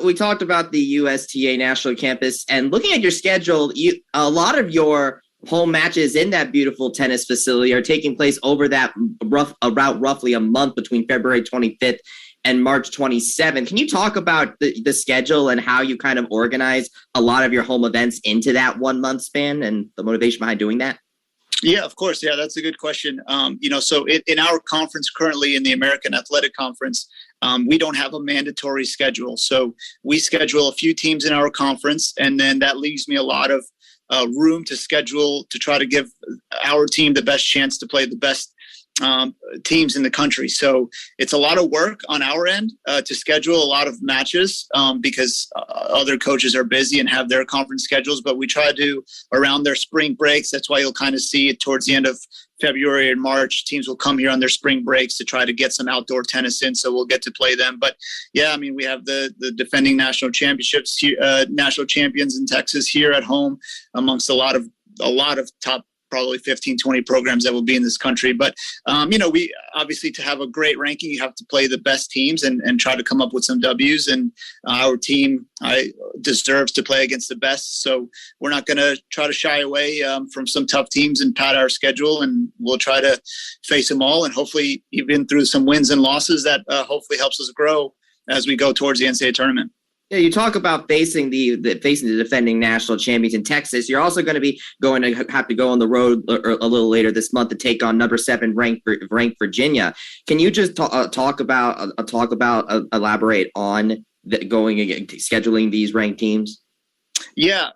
We talked about the USTA National Campus, and looking at your schedule, a lot of your home matches in that beautiful tennis facility are taking place over that roughly a month between February 25th and March 27th. Can you talk about the schedule and how you kind of organize a lot of your home events into that 1 month span and the motivation behind doing that? Yeah, of course. Yeah, that's a good question. So in our conference currently, in the American Athletic Conference, we don't have a mandatory schedule. So we schedule a few teams in our conference, and then that leaves me a lot of room to schedule to try to give our team the best chance to play the best teams in the country. So it's a lot of work on our end to schedule a lot of matches because other coaches are busy and have their conference schedules, but we try to do around their spring breaks. That's why you'll kind of see it towards the end of February and March. Teams will come here on their spring breaks to try to get some outdoor tennis in, so we'll get to play them. But yeah, we have the defending national championships, national champions in Texas here at home, amongst a lot of top probably 15, 20 programs that will be in this country. But, we obviously, to have a great ranking, you have to play the best teams and try to come up with some W's. And our team deserves to play against the best. So we're not going to try to shy away from some tough teams and pad our schedule. And we'll try to face them all. And hopefully, even through some wins and losses, that hopefully helps us grow as we go towards the NCAA tournament. Yeah, you talk about facing the defending national champions in Texas. You're also going to be going to have to go on the road a little later this month to take on number 7 ranked Virginia. Can you just elaborate on scheduling these ranked teams? Yeah.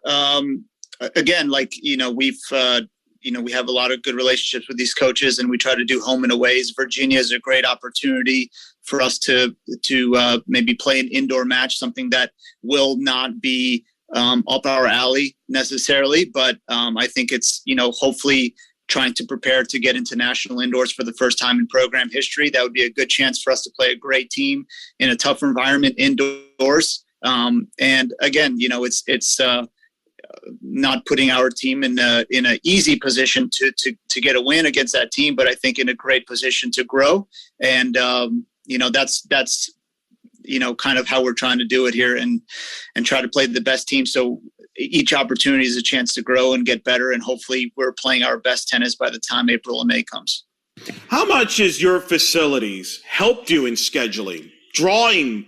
Again, we have a lot of good relationships with these coaches, and we try to do home and aways. Virginia is a great opportunity for us to maybe play an indoor match, something that will not be up our alley necessarily. But I think it's, hopefully trying to prepare to get into national indoors for the first time in program history. That would be a good chance for us to play a great team in a tough environment indoors. And again, it's not putting our team in an easy position to get a win against that team, but I think in a great position to grow. And, that's kind of how we're trying to do it here and try to play the best team. So each opportunity is a chance to grow and get better. And hopefully we're playing our best tennis by the time April and May comes. How much has your facilities helped you in scheduling, drawing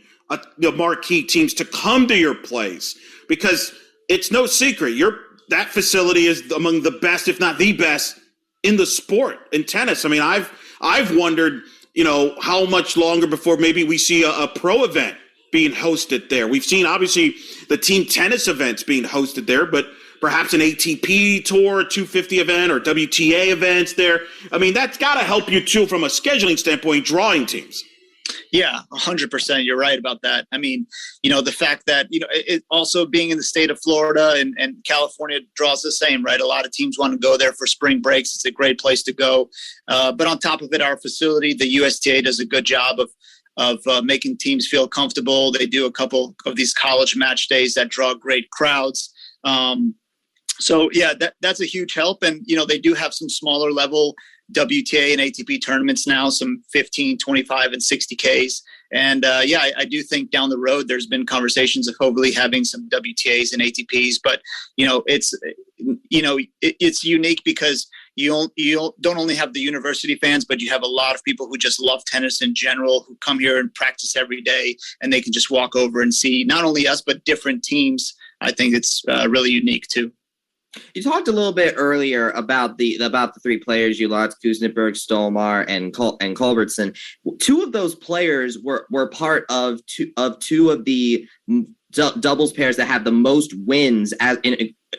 the marquee teams to come to your place? Because it's no secret, that facility is among the best, if not the best, in the sport, in tennis. I mean, I've wondered, how much longer before maybe we see a pro event being hosted there. We've seen, obviously, the team tennis events being hosted there, but perhaps an ATP Tour 250 event or WTA events there. I mean, that's got to help you, too, from a scheduling standpoint, drawing teams. Yeah, 100%. You're right about that. I mean, the fact that, it also being in the state of Florida and California draws the same, right? A lot of teams want to go there for spring breaks. It's a great place to go. But on top of it, our facility, the USTA, does a good job of making teams feel comfortable. They do a couple of these college match days that draw great crowds. So, yeah, that's a huge help. And, they do have some smaller level WTA and ATP tournaments now, some 15, 25, and 60Ks. And I do think down the road there's been conversations of hopefully having some WTAs and ATPs. But it's unique because you don't only have the university fans, but you have a lot of people who just love tennis in general, who come here and practice every day, and they can just walk over and see not only us but different teams. I think it's really unique too. You talked a little bit earlier about the 3 players you lost, Kuznetsov, Stolmar, and Culbertson. 2 of those players were part of two of the doubles pairs that have the most wins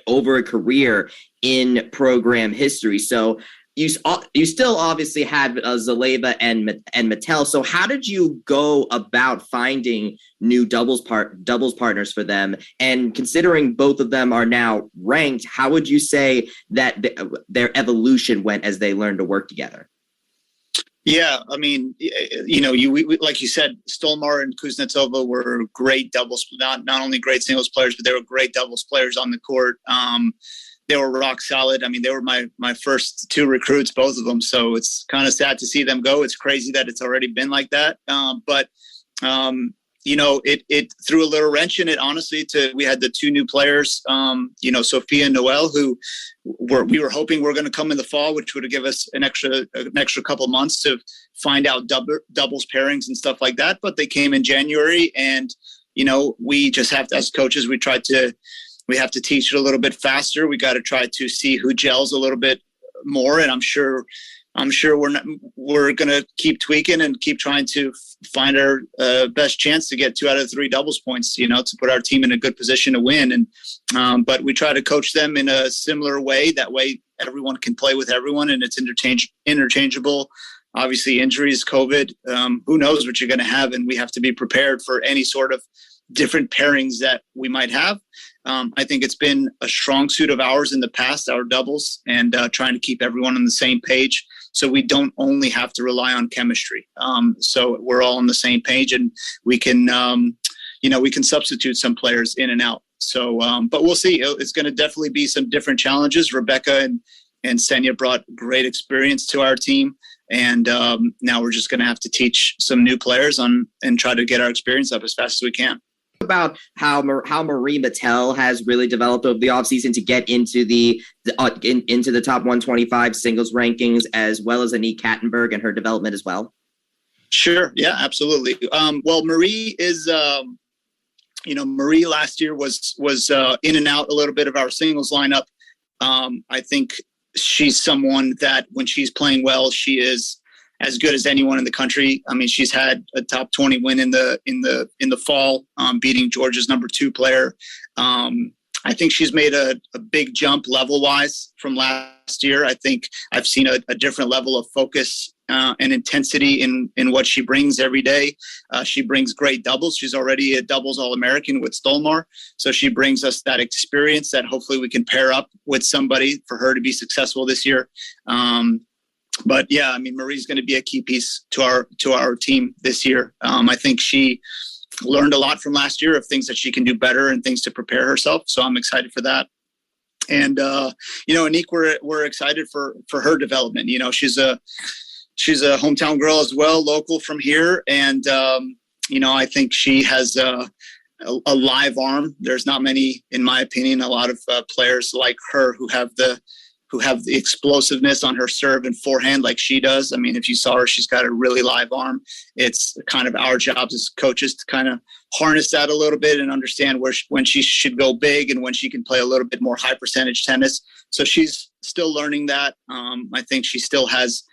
over a career in program history. So you still obviously had Zaleva and Mattel. So how did you go about finding new doubles partners for them? And considering both of them are now ranked, how would you say that their evolution went as they learned to work together? Yeah, I mean, like you said, Stolmar and Kuznetsova were great doubles, not only great singles players, but they were great doubles players on the court. They were rock solid. I mean, they were my first 2 recruits, both of them. So it's kind of sad to see them go. It's crazy that it's already been like that. But it threw a little wrench in it, honestly. We had the 2 new players, Sophia and Noel, who we were hoping were going to come in the fall, which would have given us an extra couple months to find out doubles pairings and stuff like that. But they came in January, and we just have to, as coaches, we have to teach it a little bit faster. We got to try to see who gels a little bit more. And I'm sure we're going to keep tweaking and keep trying to find our best chance to get 2 out of 3 doubles points, to put our team in a good position to win. And, but we try to coach them in a similar way. That way everyone can play with everyone and it's interchangeable. Obviously injuries, COVID, who knows what you're going to have. And we have to be prepared for any sort of different pairings that we might have. I think it's been a strong suit of ours in the past, our doubles, and trying to keep everyone on the same page so we don't only have to rely on chemistry. So we're all on the same page, and we can, we can substitute some players in and out. So, but we'll see. It's going to definitely be some different challenges. Rebecca Senya brought great experience to our team. And now we're just going to have to teach some new players and try to get our experience up as fast as we can. About how Marie Mattel has really developed over the offseason to get into the top 125 singles rankings, as well as Anik Kattenberg and her development as well. Sure. Yeah, absolutely. Well, Marie is, Marie last year was in and out a little bit of our singles lineup. I think she's someone that when she's playing well, she is as good as anyone in the country. I mean, she's had a top 20 win in the fall, beating Georgia's number 2 player. I think she's made a big jump level wise from last year. I think I've seen a different level of focus and intensity in what she brings every day. She brings great doubles. She's already a doubles All-American with Stolmar. So she brings us that experience that hopefully we can pair up with somebody for her to be successful this year. But yeah, I mean, Marie's going to be a key piece to our team this year. I think she learned a lot from last year of things that she can do better and things to prepare herself. So I'm excited for that. And Anik, we're excited for her development. She's a hometown girl as well, local from here, and I think she has a live arm. There's not many, in my opinion, a lot of players like her who have the explosiveness on her serve and forehand like she does. I mean, if you saw her, she's got a really live arm. It's kind of our job as coaches to kind of harness that a little bit and understand when she should go big and when she can play a little bit more high percentage tennis. So she's still learning that. I think she still has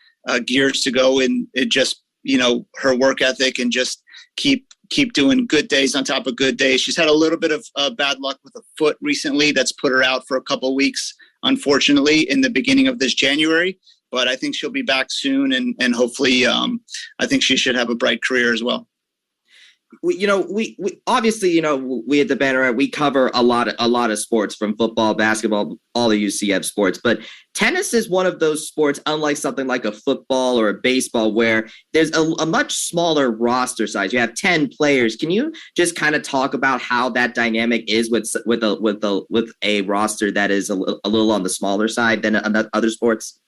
gears to go in it, just, her work ethic and just keep doing good days on top of good days. She's had a little bit of bad luck with a foot recently. That's put her out for a couple of weeks, unfortunately, in the beginning of this January, but I think she'll be back soon. And hopefully I think she should have a bright career as well. We obviously, we at the Banneret, we cover a lot of sports, from football, basketball, all the UCF sports, but tennis is one of those sports, unlike something like a football or a baseball, where there's a much smaller roster size. You have 10 players. Can you just kind of talk about how that dynamic is with a roster that is a little on the smaller side than other sports?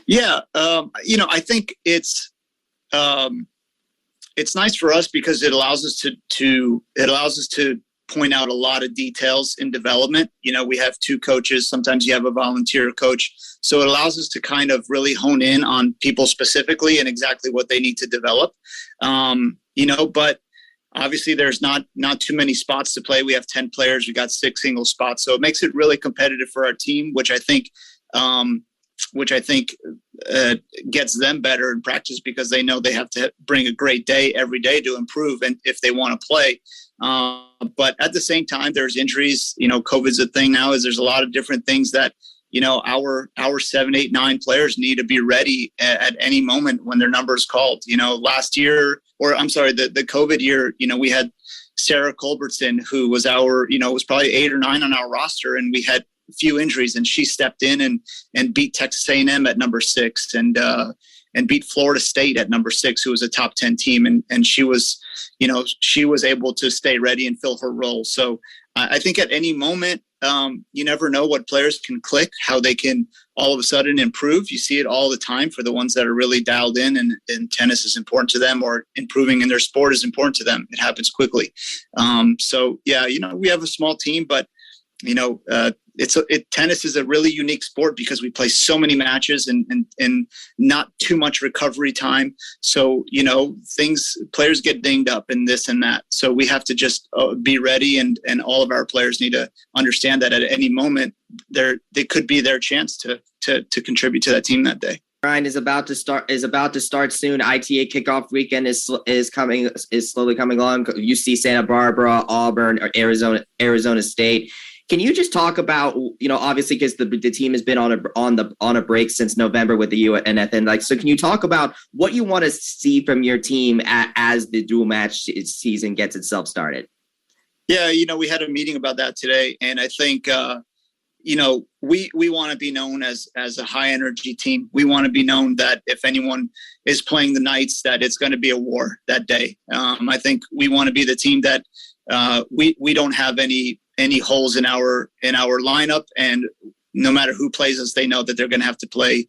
Yeah. I think it's nice for us because it allows us to point out a lot of details in development. We have 2 coaches. Sometimes you have a volunteer coach. So it allows us to kind of really hone in on people specifically and exactly what they need to develop. But obviously there's not too many spots to play. We have 10 players. We got 6 single spots. So it makes it really competitive for our team, which I think gets them better in practice because they know they have to bring a great day every day to improve and if they want to play. But at the same time, there's injuries. COVID's a thing now. There's a lot of different things that our 7, 8, 9 players need to be ready at any moment when their number is called. Last year, the COVID year, we had Sarah Culbertson, who was was probably 8 or 9 on our roster, and we had few injuries, and she stepped in and beat Texas A&M at number 6 and beat Florida State at number 6, who was a top 10 team. And she was able to stay ready and fill her role. So I think at any moment, you never know what players can click, how they can all of a sudden improve. You see it all the time for the ones that are really dialed in and tennis is important to them, or improving in their sport is important to them. It happens quickly. We have a small team, but tennis is a really unique sport because we play so many matches and not too much recovery time. So, players get dinged up and this and that. So we have to just be ready, and all of our players need to understand that at any moment they could be their chance to contribute to that team that day. Bryan is about to start soon. ITA kickoff weekend is slowly coming along. UC Santa Barbara, Auburn, or Arizona State. Can you just talk about, obviously because the team has been on a break since November with the UNFN. So can you talk about what you want to see from your team as the dual match season gets itself started? Yeah, we had a meeting about that today, and I think we want to be known as a high energy team. We want to be known that if anyone is playing the Knights, that it's going to be a war that day. I think we want to be the team that we don't have any holes in our lineup, and no matter who plays us, they know that they're going to have to play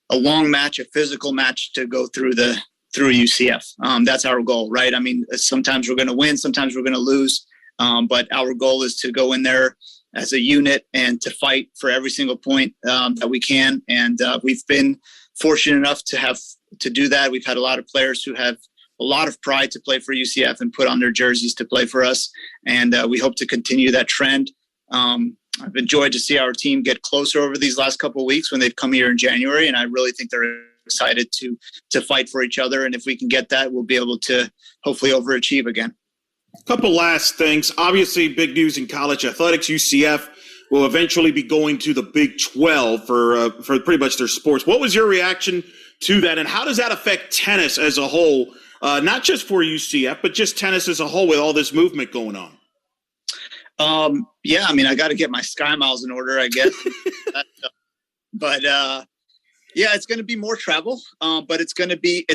a long match, a physical match to go through UCF. That's our goal, right? I mean, sometimes we're going to win, sometimes we're going to lose, but our goal is to go in there as a unit and to fight for every single point that we can. And we've been fortunate enough to do that. We've had a lot of players who have a lot of pride to play for UCF and put on their jerseys to play for us. And we hope to continue that trend. I've enjoyed to see our team get closer over these last couple of weeks when they've come here in January. And I really think they're excited to fight for each other. And if we can get that, we'll be able to hopefully overachieve again. A couple last things. Obviously, big news in college athletics. UCF will eventually be going to the Big 12 for pretty much their sports. What was your reaction to that, and how does that affect tennis as a whole, not just for UCF, but just tennis as a whole with all this movement going on? Yeah, I mean, I got to get my Sky Miles in order, I guess. But yeah, it's going to be more travel, but it's going to be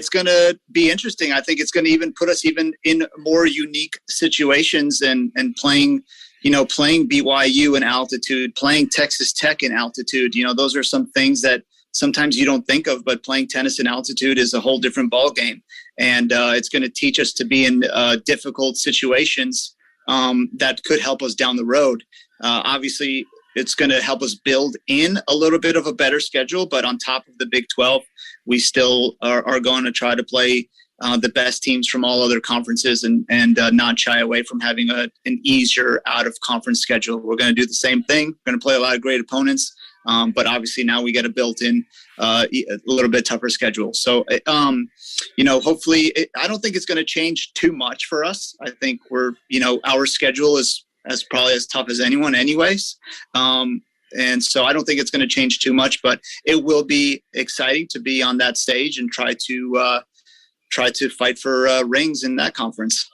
interesting. I think it's going to even put us even in more unique situations and playing BYU in altitude, playing Texas Tech in altitude. Those are some things that sometimes you don't think of, but playing tennis in altitude is a whole different ball game. And it's going to teach us to be in difficult situations that could help us down the road. Obviously, it's going to help us build in a little bit of a better schedule, but on top of the Big 12, we still are going to try to play the best teams from all other conferences and not shy away from having an easier out-of-conference schedule. We're going to do the same thing. We're going to play a lot of great opponents, but obviously now we get a built-in a little bit tougher schedule. So, hopefully, I don't think it's going to change too much for us. I think our schedule is probably as tough as anyone anyways. And so I don't think it's going to change too much, but it will be exciting to be on that stage and try to fight for rings in that conference.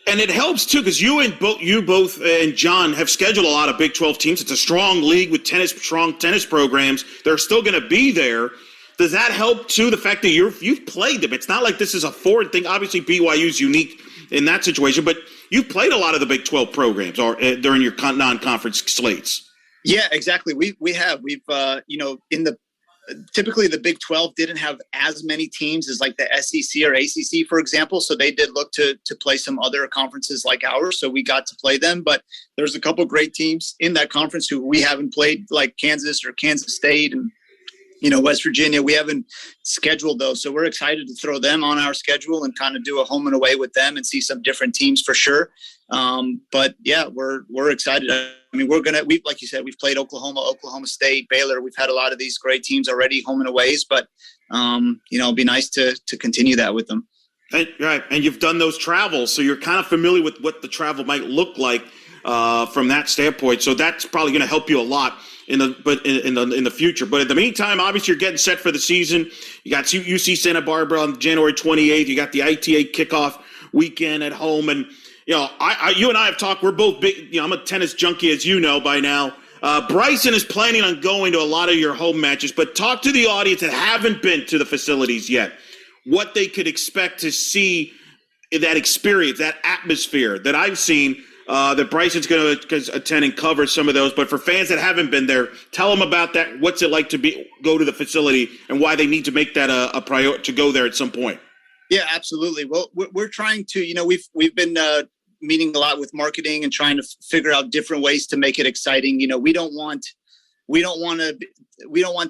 And it helps too, because you both and John have scheduled a lot of Big 12 teams. It's a strong league with strong tennis programs. They're still going to be there. Does that help too? The fact that you've played them. It's not like this is a foreign thing. Obviously, BYU is unique in that situation, but you've played a lot of the Big 12 programs during your non-conference slates. Yeah, exactly. We've typically the Big 12 didn't have as many teams as like the SEC or ACC, for example. So they did look to play some other conferences like ours. So we got to play them, but there's a couple great teams in that conference who we haven't played, like Kansas or Kansas State and, West Virginia. We haven't scheduled those. So we're excited to throw them on our schedule and kind of do a home and away with them and see some different teams for sure. But yeah, we're excited. I mean, like you said, we've played Oklahoma State, Baylor. We've had a lot of these great teams already, home and aways, but it'd be nice to continue that with them. Right. And you've done those travels, so you're kind of familiar with what the travel might look like from that standpoint. So that's probably going to help you a lot in the future. But in the meantime, obviously you're getting set for the season. You got UC Santa Barbara on January 28th. You got the ITA kickoff weekend at home. And, you and I have talked. We're both big. I'm a tennis junkie, as you know by now. Bryson is planning on going to a lot of your home matches, but talk to the audience that haven't been to the facilities yet, what they could expect to see in that experience, that atmosphere that I've seen, that Bryson's going to attend and cover some of those. But for fans that haven't been there, tell them about that. What's it like to go to the facility and why they need to make that a priority to go there at some point? Yeah, absolutely. Well, we're trying to, we've been meeting a lot with marketing and trying to figure out different ways to make it exciting. We don't want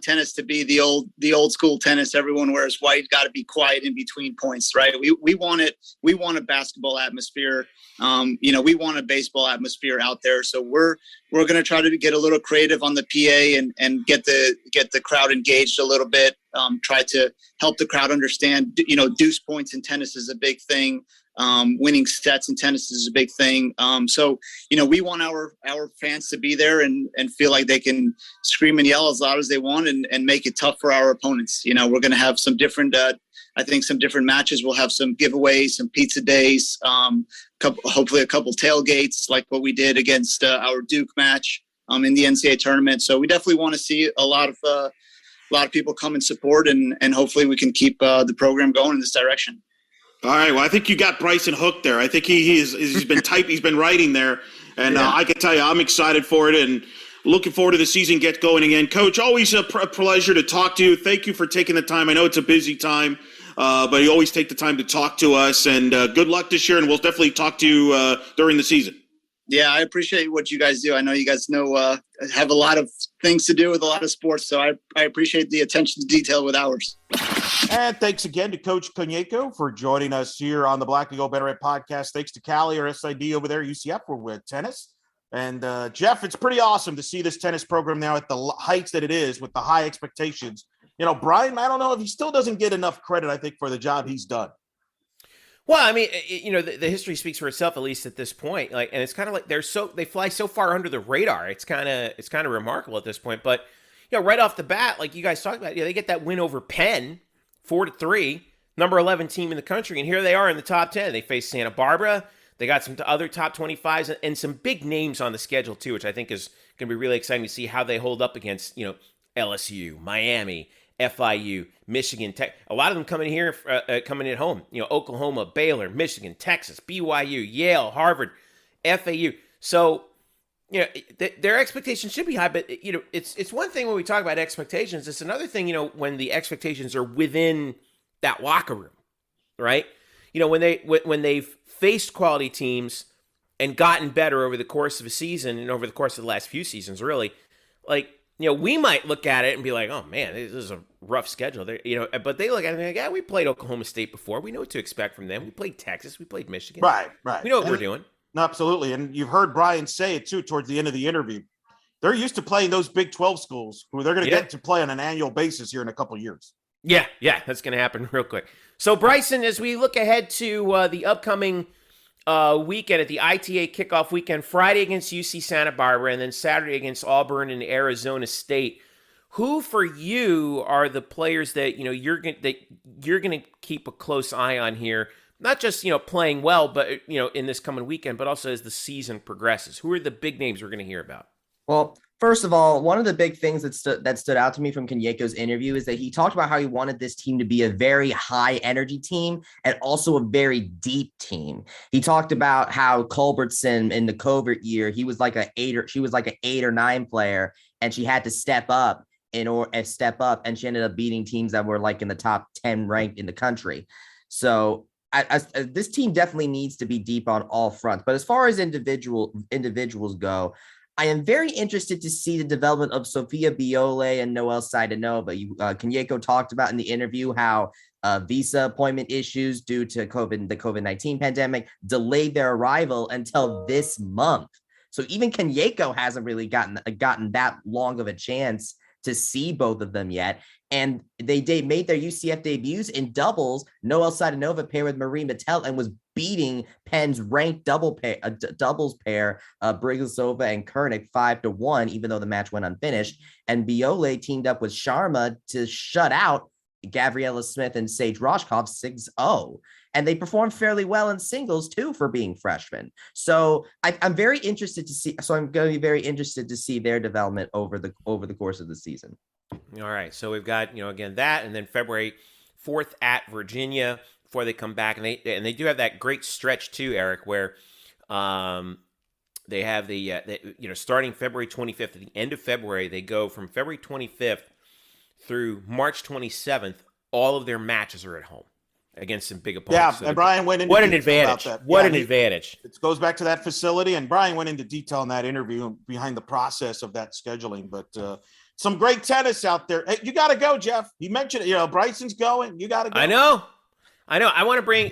tennis to be the old school tennis. Everyone wears white, got to be quiet in between points, right? We want a basketball atmosphere. We want a baseball atmosphere out there. So we're going to try to get a little creative on the PA and get the crowd engaged a little bit. Try to help the crowd understand, deuce points in tennis is a big thing. Winning sets in tennis is a big thing. So we want our fans to be there and feel like they can scream and yell as loud as they want and make it tough for our opponents. We're going to have some different, some different matches. We'll have some giveaways, some pizza days, hopefully a couple tailgates like what we did against our Duke match in the NCAA tournament. So we definitely want to see a lot of people come and support and hopefully we can keep the program going in this direction. All right. Well, I think you got Bryson hooked there. I think he's been writing there, and I can tell you I'm excited for it. And looking forward to the season get going again. Coach, always a pleasure to talk to you. Thank you for taking the time. I know it's a busy time, but you always take the time to talk to us. And good luck this year, and we'll definitely talk to you during the season. Yeah, I appreciate what you guys do. I know you guys have a lot of things to do with a lot of sports, so I appreciate the attention to detail with ours. And thanks again to Coach Koniecko for joining us here on the Black Gold Banneret Podcast. Thanks to Callie, our SID over there, UCF, with tennis. And Jeff, it's pretty awesome to see this tennis program now at the heights that it is with the high expectations. Bryan, I don't know if he still doesn't get enough credit, I think, for the job he's done. Well, I mean, the history speaks for itself, at least at this point. And it's kind of like they fly so far under the radar. It's kind of remarkable at this point. But right off the bat, like you guys talked about, they get that win over Penn, 4-3, number 11 team in the country, and here they are in the top 10. They face Santa Barbara. They got some other top 25s and some big names on the schedule too, which I think is going to be really exciting to see how they hold up against LSU, Miami, FIU, Michigan, Tech. A lot of them coming here, coming at home. Oklahoma, Baylor, Michigan, Texas, BYU, Yale, Harvard, FAU. So, their expectations should be high. But it's one thing when we talk about expectations. It's another thing, when the expectations are within that locker room, right? When they've faced quality teams and gotten better over the course of a season and over the course of the last few seasons, really, we might look at it and be like, oh man, this is a rough schedule. But they look at it and be like, yeah, we played Oklahoma State before. We know what to expect from them. We played Texas. We played Michigan. Right. We know what we're doing. No, absolutely. And you've heard Bryan say it too towards the end of the interview. They're used to playing those Big 12 schools who they're going to get to play on an annual basis here in a couple of years. Yeah, that's going to happen real quick. So, Bryson, as we look ahead to the upcoming weekend at the ITA kickoff weekend, Friday against UC Santa Barbara, and then Saturday against Auburn and Arizona State. Who for you are the players that you're going to keep a close eye on here? Not just playing well, but in this coming weekend, but also as the season progresses. Who are the big names we're going to hear about? Well, first of all, one of the big things that stood out to me from Koniecko's interview is that he talked about how he wanted this team to be a very high energy team and also a very deep team. He talked about how Culbertson in the COVID year, she was like an 8 or 9 player, and she had to step up and she ended up beating teams that were like in the top 10 ranked in the country. So this team definitely needs to be deep on all fronts. But as far as individuals go, I am very interested to see the development of Sophia Biole and Noelle Saidanova. Koniecko talked about in the interview how visa appointment issues due to the COVID-19 pandemic delayed their arrival until this month. So even Koniecko hasn't really gotten that long of a chance to see both of them yet. And they made their UCF debuts in doubles. Noelle Saidanova paired with Marie Mattel and was beating Penn's ranked doubles pair, Brigosova and Koenig 5-1, even though the match went unfinished. And Biole teamed up with Sharma to shut out Gabriella Smith and Sage Roscoff 6-0. And they performed fairly well in singles too for being freshmen. So I'm very interested to see. So I'm going to be very interested to see their development over the course of the season. All right. So we've got again that, and then February 4th at Virginia before they come back, and they do have that great stretch too, Eric, where they have starting February 25th at the end of February, they go from February 25th through March 27th. All of their matches are at home against some big opponents. Yeah, so and Bryan went into what an advantage! What an advantage! It goes back to that facility, and Bryan went into detail in that interview behind the process of that scheduling. But some great tennis out there. Hey, you got to go, Jeff. You mentioned it. Bryson's going. You got to go. I know. I want to bring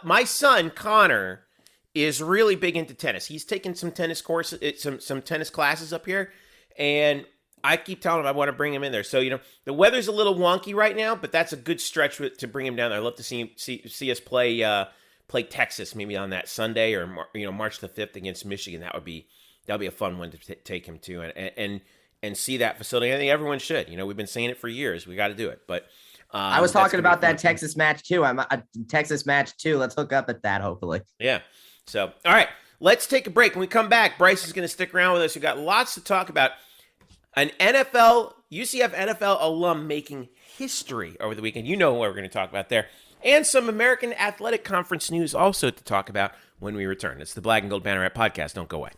my son Connor is really big into tennis. He's taken some tennis courses, some tennis classes up here, and I keep telling him I want to bring him in there. So, the weather's a little wonky right now, but that's a good stretch to bring him down there. I'd love to see us play Texas maybe on that Sunday or March the 5th against Michigan. That'll be a fun one to take him to and see that facility. I think everyone should. We've been saying it for years. We got to do it. But I was talking about that Texas match too. I'm a Texas match too. Let's hook up at that, hopefully. Yeah. So, all right, let's take a break. When we come back, Bryce is going to stick around with us. We've got lots to talk about. An UCF NFL alum making history over the weekend. You know what we're going to talk about there. And some American Athletic Conference news also to talk about when we return. It's the Black and Gold Banneret Podcast. Don't go away.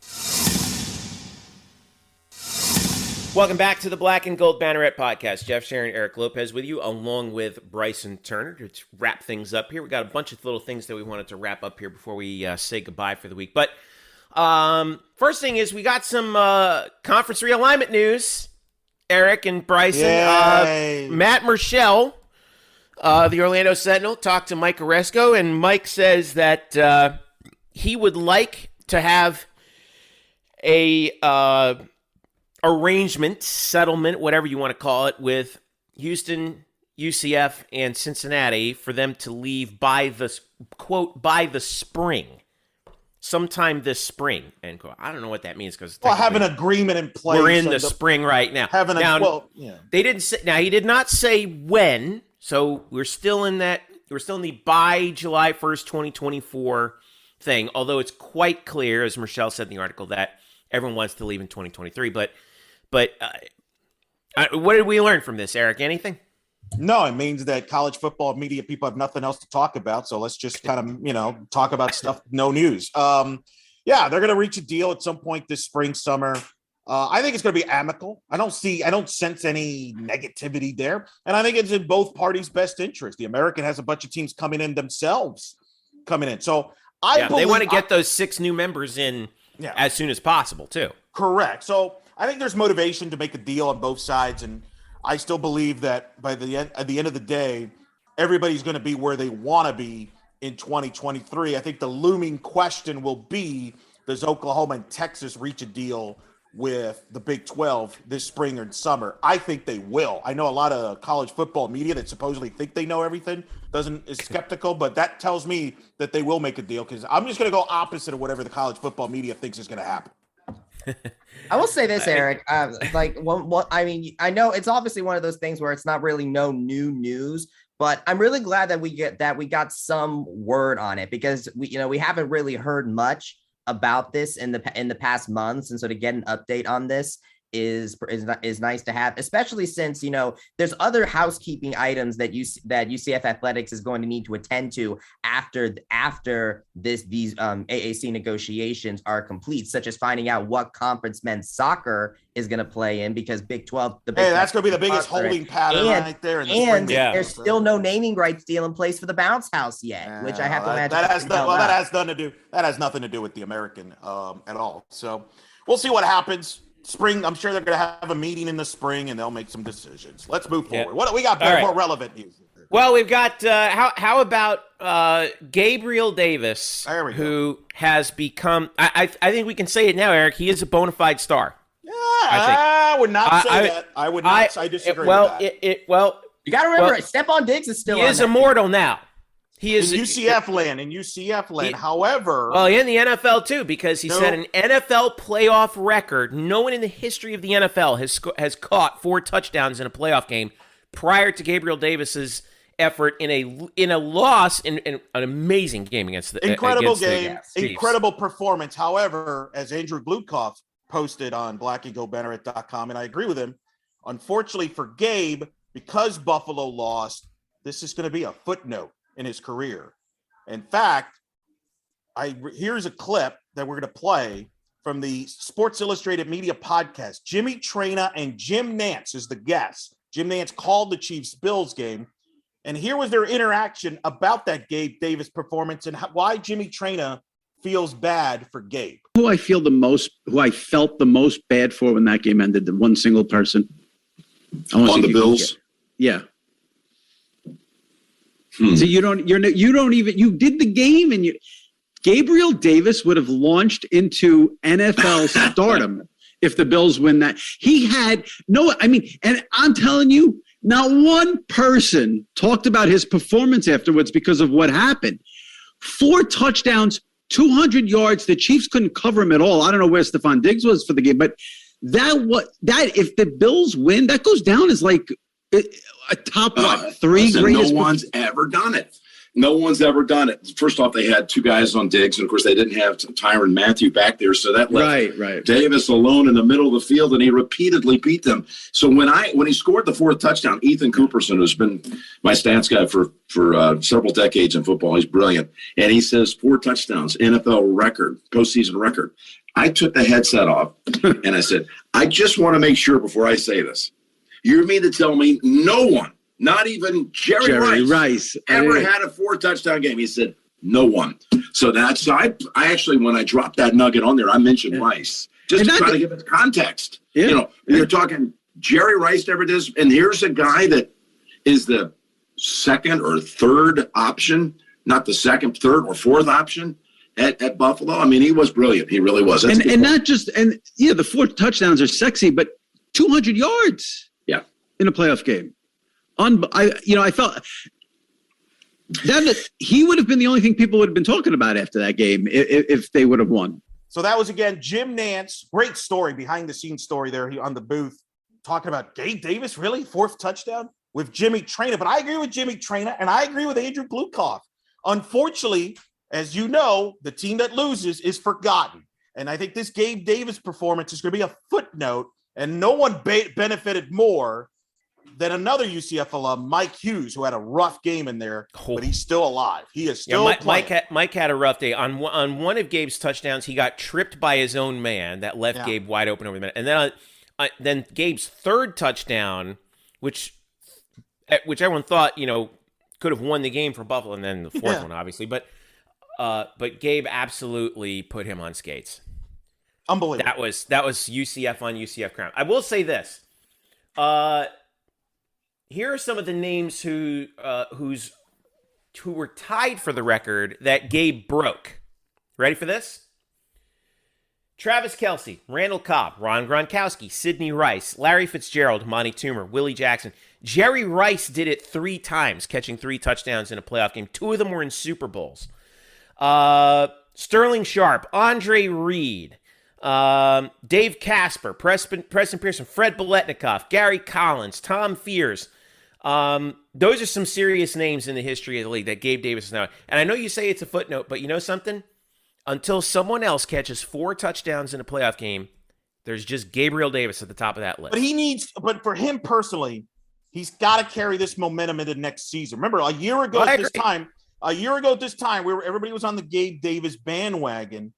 Welcome back to the Black and Gold Banneret Podcast. Jeff Sharon, Eric Lopez with you, along with Bryson Turner, to wrap things up here. We got a bunch of little things that we wanted to wrap up here before we say goodbye for the week. But first thing is we got some conference realignment news. Eric and Bryson. Matt Murschel, the Orlando Sentinel, talked to Mike Oresco, and Mike says that he would like to have a arrangement, settlement, whatever you want to call it, with Houston, UCF, and Cincinnati for them to leave by the, quote, by the spring. Sometime this spring, end quote. I don't know what that means because have an agreement in place. We're in the spring right now. They didn't say. Now he did not say when, so we're still in that. We're still in the by July 1st, 2024 thing. Although it's quite clear, as Michelle said in the article, that everyone wants to leave in 2023. But what did we learn from this, Eric? Anything? No, it means that college football media people have nothing else to talk about. So let's just kind of, talk about stuff, no news. They're going to reach a deal at some point this spring, summer. I think it's going to be amicable. I don't sense any negativity there. And I think it's in both parties' best interest. The American has a bunch of teams coming in. So they want to get those 6 new members in as soon as possible, too. Correct. So I think there's motivation to make a deal on both sides. And I still believe that at the end of the day, everybody's going to be where they want to be in 2023. I think the looming question will be, does Oklahoma and Texas reach a deal with the Big 12 this spring or summer? I think they will. I know a lot of college football media that supposedly think they know everything is skeptical, but that tells me that they will make a deal, because I'm just going to go opposite of whatever the college football media thinks is going to happen. I will say this, Eric. I know it's obviously one of those things where it's not really no new news, but I'm really glad that we got some word on it, because we haven't really heard much about this in the past months, and so to get an update on this is nice to have, especially since there's other housekeeping items that UCF Athletics is going to need to attend to after these AAC negotiations are complete, such as finding out what conference men's soccer is going to play in, because Big 12 that's going to be the biggest holding pattern right there. There's still no naming rights deal in place for the Bounce House yet, which I have to imagine that has nothing to do with the American at all. So we'll see what happens. Spring, I'm sure they're going to have a meeting in the spring and they'll make some decisions. Let's move forward. What we got? More relevant news. Well, we've got how about Gabriel Davis, who has become. I think we can say it now, Eric. He is a bona fide star. Yeah, I would not say that. I would not. I disagree. With that. You got to remember, Stephon Diggs is still. He is immortal now. He is in UCF land. However, in the NFL too, because he set an NFL playoff record. No one in the history of the NFL has caught 4 touchdowns in a playoff game prior to Gabriel Davis's effort in a loss in an amazing game against the incredible performance. However, as Andrew Glutkoff posted on blackandgoldbanneret.com, and I agree with him, unfortunately for Gabe, because Buffalo lost, this is going to be a footnote in his career. In fact, here's a clip that we're going to play from the Sports Illustrated Media podcast. Jimmy Traina and Jim Nantz is the guest. Jim Nantz called the Chiefs-Bills game, and here was their interaction about that Gabe Davis performance and why Jimmy Traina feels bad for Gabe. Who I felt the most bad for when that game ended, the one single person. On the Bills? Yeah. So you did the game, and Gabriel Davis would have launched into NFL stardom if the Bills win that. And I'm telling you, not one person talked about his performance afterwards because of what happened. 4 touchdowns, 200 yards. The Chiefs couldn't cover him at all. I don't know where Stephon Diggs was for the game, but if the Bills win, that goes down as like a top 3 greatest. No one's ever done it. No one's ever done it. First off, they had two guys on Diggs, and of course, they didn't have Tyrann Mathieu back there, so that left Davis alone in the middle of the field, and he repeatedly beat them. So when he scored the fourth touchdown, Ethan Cooperson, who's been my stats guy for several decades in football, he's brilliant, and he says 4 touchdowns, NFL record, postseason record. I took the headset off, and I said, I just want to make sure before I say this. You mean to tell me no one, not even Jerry Rice ever had a 4-touchdown game? He said, no one. So I actually, when I dropped that nugget on there, I mentioned Rice. Just to try to give it context. Yeah. You know, you're talking Jerry Rice never did this, and here's a guy that is the second or third option, not the second, third, or fourth option at Buffalo. I mean, he was brilliant. He really was. And not just, the 4 touchdowns are sexy, but 200 yards. Yeah. In a playoff game. I felt that he would have been the only thing people would have been talking about after that game if they would have won. So that was, again, Jim Nance. Great story, behind-the-scenes story there on the booth, talking about Gabe Davis, really? 4th touchdown with Jimmy Traina. But I agree with Jimmy Traina, and I agree with Andrew Blukoff. Unfortunately, as you know, the team that loses is forgotten. And I think this Gabe Davis performance is going to be a footnote, and no one benefited more than another UCF alum, Mike Hughes, who had a rough game in there, but he's still alive. He is still playing. Mike had a rough day. On one of Gabe's touchdowns, he got tripped by his own man that left Gabe wide open over the middle. And then Gabe's 3rd touchdown, which everyone thought, could have won the game for Buffalo, and then the 4th one, obviously. But Gabe absolutely put him on skates. Unbelievable. That was UCF on UCF crown. I will say this. Here are some of the names who were tied for the record that Gabe broke. Ready for this? Travis Kelce, Randall Cobb, Ron Gronkowski, Sidney Rice, Larry Fitzgerald, Monty Toomer, Willie Jackson. Jerry Rice did it 3 times, catching 3 touchdowns in a playoff game. 2 of them were in Super Bowls. Sterling Sharp, Andre Reed, Dave Casper, Preston Pearson, Fred Biletnikoff, Gary Collins, Tom Fears. Those are some serious names in the history of the league that Gabe Davis is now. And I know you say it's a footnote, but you know something? Until someone else catches 4 touchdowns in a playoff game, there's just Gabriel Davis at the top of that list. But for him personally, he's got to carry this momentum into next season. Remember, a year ago at this time, everybody was on the Gabe Davis bandwagon,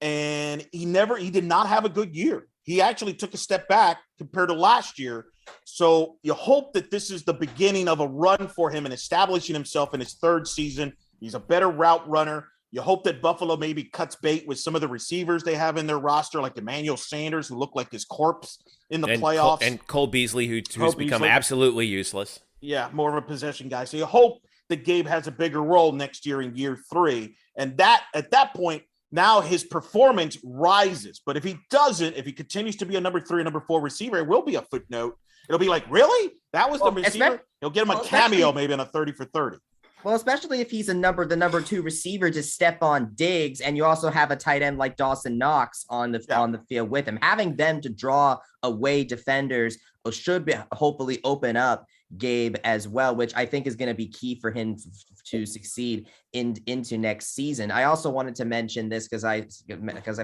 and he did not have a good year. He actually took a step back compared to last year. So you hope that this is the beginning of a run for him and establishing himself in his 3rd season. He's a better route runner. You hope that Buffalo maybe cuts bait with some of the receivers they have in their roster, like Emmanuel Sanders, who looked like his corpse in the playoffs. And Cole Beasley, who's become absolutely useless. Yeah, more of a possession guy. So you hope that Gabe has a bigger role next year in year 3. And that at that point, now his performance rises. But if he doesn't, if he continues to be a number 3, number 4 receiver, it will be a footnote. It'll be like, really? That was the receiver? He'll get him a cameo maybe on a 30 for 30. Well, especially if he's the number 2 receiver to step on Diggs, and you also have a tight end like Dawson Knox on the field with him. Having them to draw away defenders should hopefully open up Gabe as well, which I think is going to be key for him to succeed into next season. I also wanted to mention this because I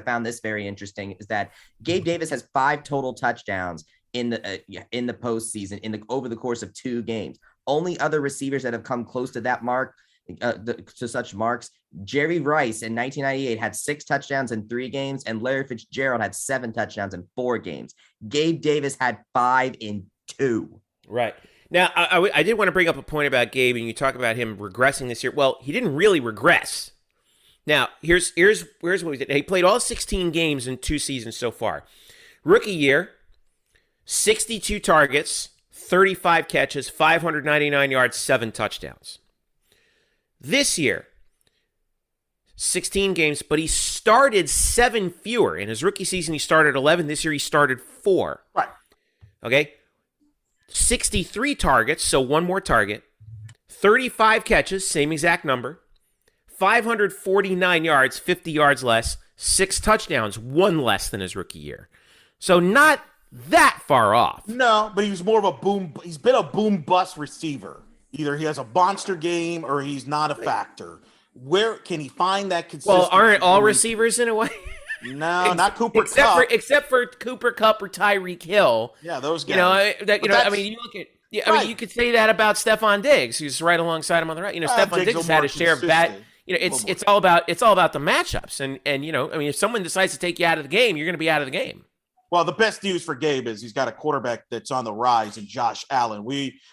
found this very interesting, is that Gabe Davis has 5 total touchdowns in the postseason over the course of 2 games. Only other receivers that have come close to that mark, to such marks, Jerry Rice in 1998 had 6 touchdowns in 3 games, and Larry Fitzgerald had 7 touchdowns in 4 games. Gabe Davis had 5 in 2. Right. Now, I did want to bring up a point about Gabe, and you talk about him regressing this year. Well, he didn't really regress. Now, here's what he did. He played all 16 games in 2 seasons so far. Rookie year, 62 targets, 35 catches, 599 yards, 7 touchdowns. This year, 16 games, but he started 7 fewer. In his rookie season, he started 11. This year, he started 4. Right. Okay? 63 targets, so 1 more target. 35 catches, same exact number. 549 yards, 50 yards less. 6 touchdowns, 1 less than his rookie year. So not that far off. No, but he was more of a boom. He's been a boom bust receiver. Either he has a monster game or he's not a factor. Where can he find that consistency? Well, aren't all receivers in a way? No, not Cooper Kupp. Except for Cooper Kupp or Tyreek Hill. Yeah, those guys. I mean, you look at. Yeah, I mean, you could say that about Stephon Diggs, who's right alongside him on the right. Stephon Diggs has had a share of bad. It's all about the matchups, and I mean, if someone decides to take you out of the game, you're going to be out of the game. Well, the best news for Gabe is he's got a quarterback that's on the rise in Josh Allen.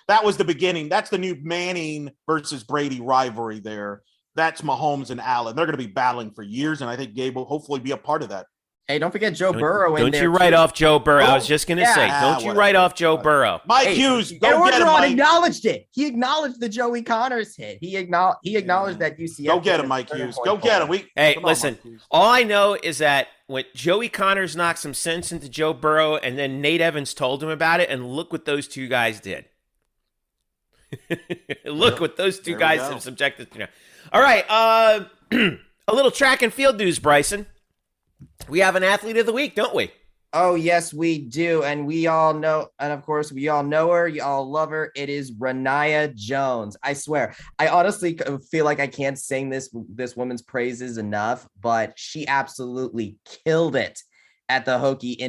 That was the beginning. That's the new Manning versus Brady rivalry there. That's Mahomes and Allen. They're going to be battling for years, and I think Gabe will hopefully be a part of that. Hey, don't forget Joe Burrow in there. Don't you write off Joe Burrow. I was just going to say, don't you write off Joe Burrow. Mike Hughes, go get him, Mike. Acknowledged it. He acknowledged the Joey Connors hit. He acknowledged that UCF. Go get him, Mike Hughes. Go get him. Hey, listen, all I know is that when Joey Connors knocked some sense into Joe Burrow and then Nate Evans told him about it, and look what those two guys did. Look what those two guys have subjected to. All right, a little track and field news, Bryson. We have an athlete of the week, don't we? Oh, yes, we do. And we all know, and of course, we all know her. You all love her. It is Renaya Jones. I swear, I honestly feel like I can't sing this woman's praises enough, but she absolutely killed it at the Hokie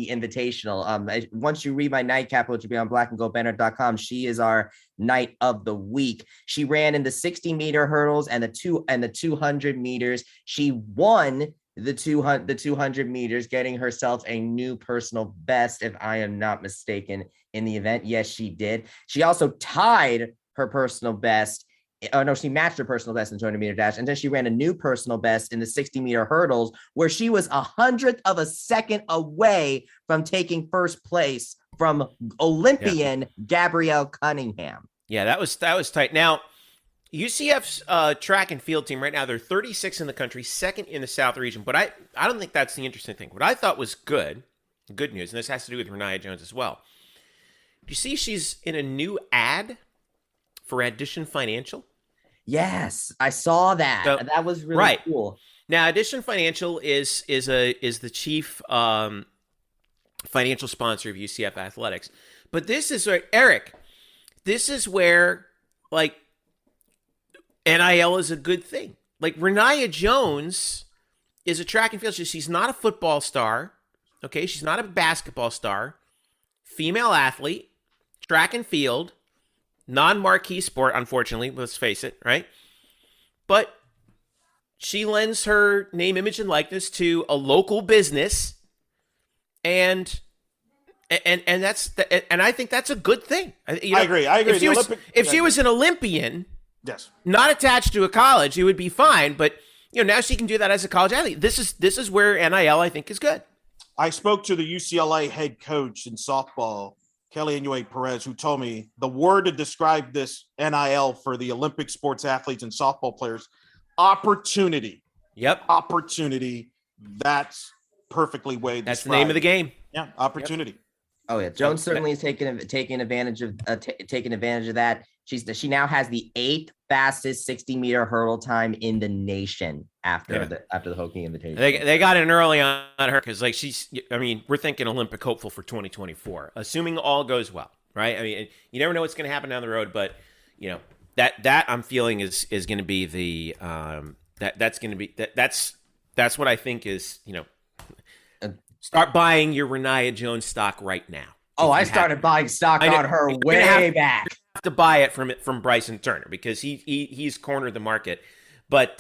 Invitational. Once you read my nightcap, which will be on blackandgoldbanneret.com, she is our night of the week. She ran in the 60-meter hurdles and the 200 meters. She won the 200 meters, getting herself a new personal best, if I am not mistaken, in the event. Yes, she did. She also tied her personal best. Oh, no, she matched her personal best in the 200-meter dash, and then she ran a new personal best in the 60-meter hurdles, where she was 100th of a second away from taking first place from Olympian Gabrielle Cunningham. Yeah, that was tight. Now, UCF's track and field team right now, they're 36 in the country, second in the South region. But I don't think that's the interesting thing. What I thought was good news, and this has to do with Renaya Jones as well. Do you see she's in a new ad for Addition Financial? Yes, I saw that. So, that was really cool. Now, Addition Financial is the chief financial sponsor of UCF athletics. But this is where, Eric, this is where, like, NIL is a good thing. Like, Renaya Jones is a track and field. She's not a football star. Okay, she's not a basketball star. Female athlete, track and field, non-marquee sport, unfortunately, let's face it, right? But she lends her name, image, and likeness to a local business, and that's and I think that's a good thing. I agree. If she was an Olympian, yes, not attached to a college, it would be fine. But now she can do that as a college athlete. This is where NIL, I think, is good. I spoke to the UCLA head coach in softball, Kelly Inouye Perez, who told me the word to describe this NIL for the Olympic sports athletes and softball players: opportunity. Yep, opportunity. That's perfectly way. That's the name of the game. Yeah, opportunity. Yep. Oh yeah, Jones certainly is taking advantage of that. She now has the 8th fastest 60-meter hurdle time in the nation after the Hokie Invitation. They got in early on her because we're thinking Olympic hopeful for 2024, assuming all goes well, right? I mean, you never know what's going to happen down the road, but that I'm feeling is going to be the that's what I think is start buying your Renaya Jones stock right now. Oh, I started buying stock on her way back. Have to buy it from Bryson Turner because he's cornered the market. But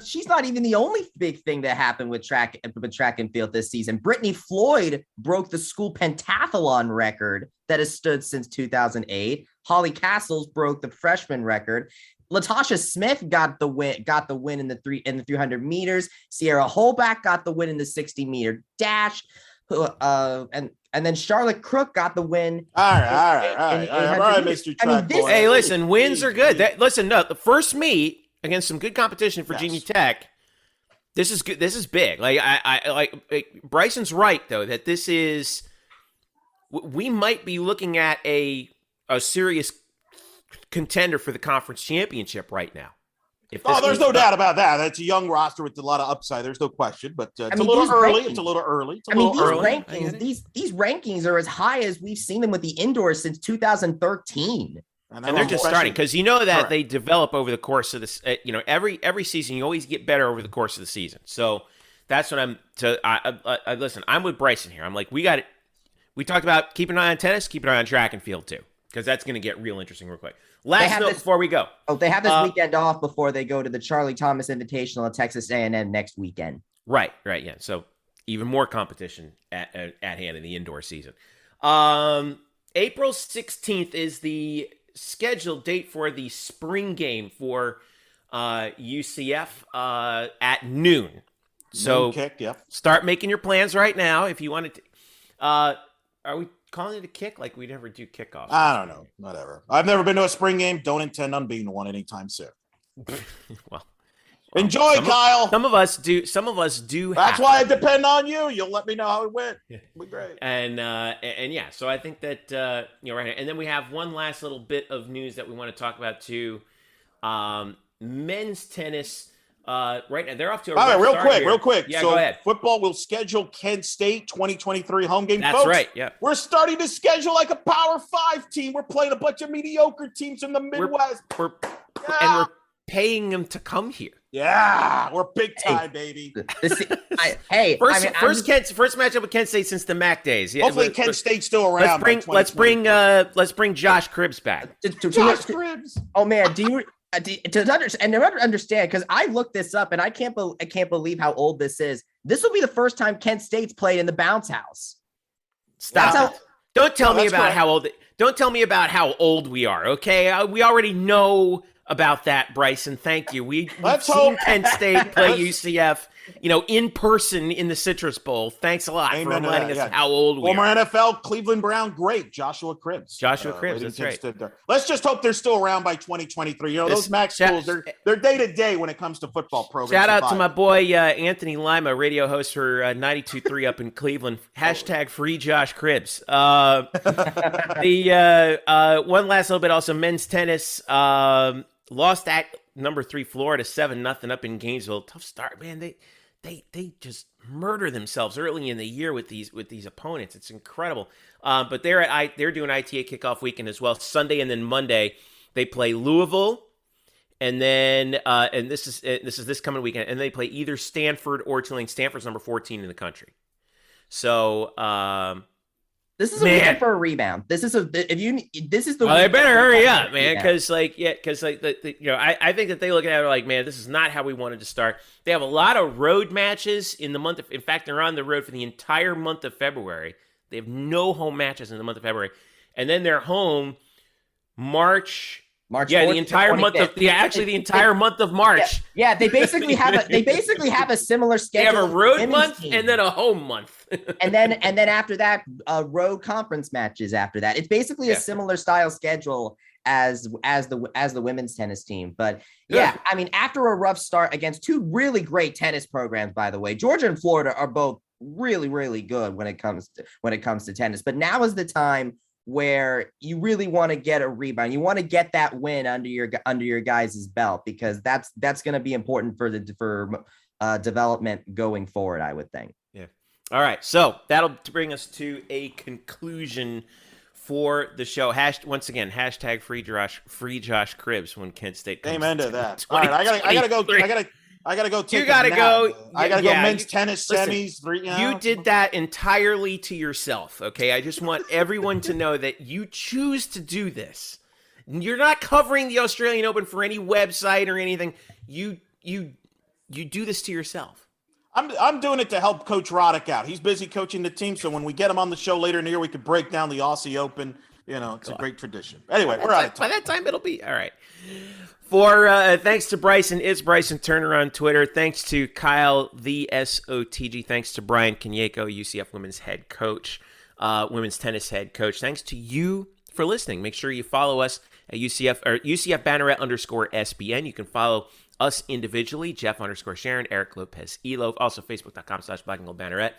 she's not even the only big thing that happened with track and field this season. Brittany Floyd broke the school pentathlon record that has stood since 2008. Holly Castles broke the freshman record. Latasha Smith got the win in the 300 meters. Sierra Holback got the win in the 60-meter dash. And then Charlotte Crook got the win. All right, Mr. Track boy. Hey, listen, wins are good. The first meet against some good competition for Virginia Tech. This is good. This is big. Bryson's right though that this is. We might be looking at a serious contender for the conference championship right now. There's no doubt about that. That's a young roster with a lot of upside. There's no question, but it's a little early. It's a little early. These rankings are as high as we've seen them with the indoors since 2013. And they're just starting because that they develop over the course of this. Every season you always get better over the course of the season. So that's what I listen. I'm with Bryson here. I'm like, we got it. We talked about keeping an eye on tennis, keep an eye on track and field too, because that's going to get real interesting real quick. Last note before we go. Oh, they have this weekend off before they go to the Charlie Thomas Invitational at Texas A&M next weekend. Right, yeah. So even more competition at hand in the indoor season. April 16th is the scheduled date for the spring game for UCF at noon. So start making your plans right now if you wanted to. Are we calling it a kick? Like we never do kickoffs. I don't know. Whatever. I've never been to a spring game. Don't intend on being to one anytime soon. well, enjoy, Kyle. Some of us do. Some of us do. That's why I depend on you. You'll let me know how it went. Yeah. It'll be great. And yeah. So I think that right here. And then we have one last little bit of news that we want to talk about too. Men's tennis. Right now they're off to a real quick. Yeah, so go ahead. Football will schedule Kent State 2023 home game. That's folks, right. Yeah, we're starting to schedule like a Power 5 team. We're playing a bunch of mediocre teams from the Midwest. And we're paying them to come here. Yeah, we're big time, baby. First matchup with Kent State since the MAC days. Yeah, hopefully Kent State's still around. Let's bring Josh Cribbs back. Josh Cribbs. Oh man, do you? To understand, because I looked this up and I can't believe how old this is. This will be the first time Kent State's played in the bounce house. Stop. Don't tell me about how old. Don't tell me about how old we are. Okay, we already know about that, Bryson. Thank you. We've seen Kent State play UCF. In person in the Citrus Bowl. Thanks a lot for reminding us how old we are. Former NFL Cleveland Brown great, Joshua Cribbs. Cribbs, that's right. Let's just hope they're still around by 2023. Those MAC schools, they're day to day when it comes to football programs. Shout out to my boy Anthony Lima, radio host for 92.3 up in Cleveland. # free Josh Cribbs. The one last little bit also, men's tennis lost at number 3 Florida 7-0 up in Gainesville. Tough start, man. They just murder themselves early in the year with these opponents. It's incredible. But they're doing ITA kickoff weekend as well. Sunday and then Monday they play Louisville, and then and this is this coming weekend, and they play either Stanford or Tulane. Stanford's number 14 in the country. So this is a weekend for a rebound. This is the. Well, they better hurry up, man, because I think that they look at it like, man, this is not how we wanted to start. They have a lot of road matches in the month of. In fact, they're on the road for the entire month of February. They have no home matches in the month of February, and then they're home March. Yeah, the entire month of the entire month of March. Yeah, they basically have a similar schedule. They have a road month and then a home month. and then after that, road conference matches after that. It's basically a similar style schedule as the women's tennis team. But yeah, I mean, after a rough start against two really great tennis programs, by the way, Georgia and Florida are both really, really good when it comes to tennis. But now is the time where you really want to get a rebound. You want to get that win under your guys' belt, because that's going to be important for development going forward, I would think. Yeah. All right. So that'll bring us to a conclusion for the show. Once again, # free Josh Cribbs when Kent State comes. Amen to that. All right. I gotta go. I gotta go. You gotta go. I gotta go. Men's tennis semis. You did that entirely to yourself. Okay, I just want everyone to know that you choose to do this. You're not covering the Australian Open for any website or anything. You do this to yourself. I'm doing it to help Coach Roddick out. He's busy coaching the team, so when we get him on the show later in the year, we could break down the Aussie Open. It's a great tradition. Anyway, we're out of time. By that time, it'll be all right. Thanks to Bryson, it's Bryson Turner on Twitter. Thanks to Kyle, the SOTG. Thanks to Bryan Koniecko, UCF women's head coach, women's tennis head coach. Thanks to you for listening. Make sure you follow us at UCF Banneret _SBN. You can follow us individually, Jeff _Sharon, Eric Lopez Elo, also Facebook.com/Black Gold Banneret.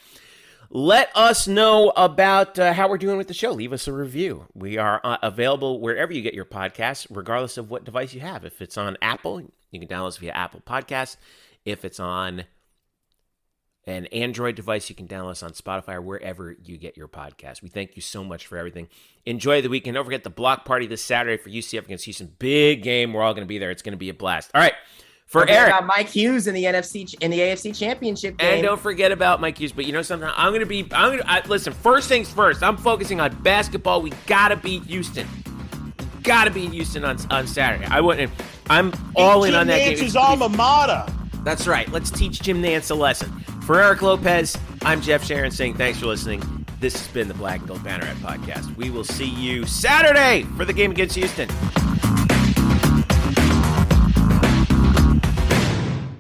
Let us know about how we're doing with the show. Leave us a review. We are available wherever you get your podcasts, regardless of what device you have. If it's on Apple, you can download us via Apple Podcasts. If it's on an Android device, you can download us on Spotify or wherever you get your podcast. We thank you so much for everything. Enjoy the weekend. Don't forget the block party this Saturday for UCF against Houston. Big game. We're all going to be there. It's going to be a blast. All right. For Eric, about Mike Hughes in the AFC Championship game. And don't forget about Mike Hughes. But you know something? Listen, first things first. I'm focusing on basketball. We got to beat Houston. Got to beat Houston on Saturday. I'm all in on that game. Jim Nance's alma mater. That's right. Let's teach Jim Nance a lesson. For Eric Lopez, I'm Jeff Sharon saying thanks for listening. This has been the Black Gold Banneret Podcast. We will see you Saturday for the game against Houston.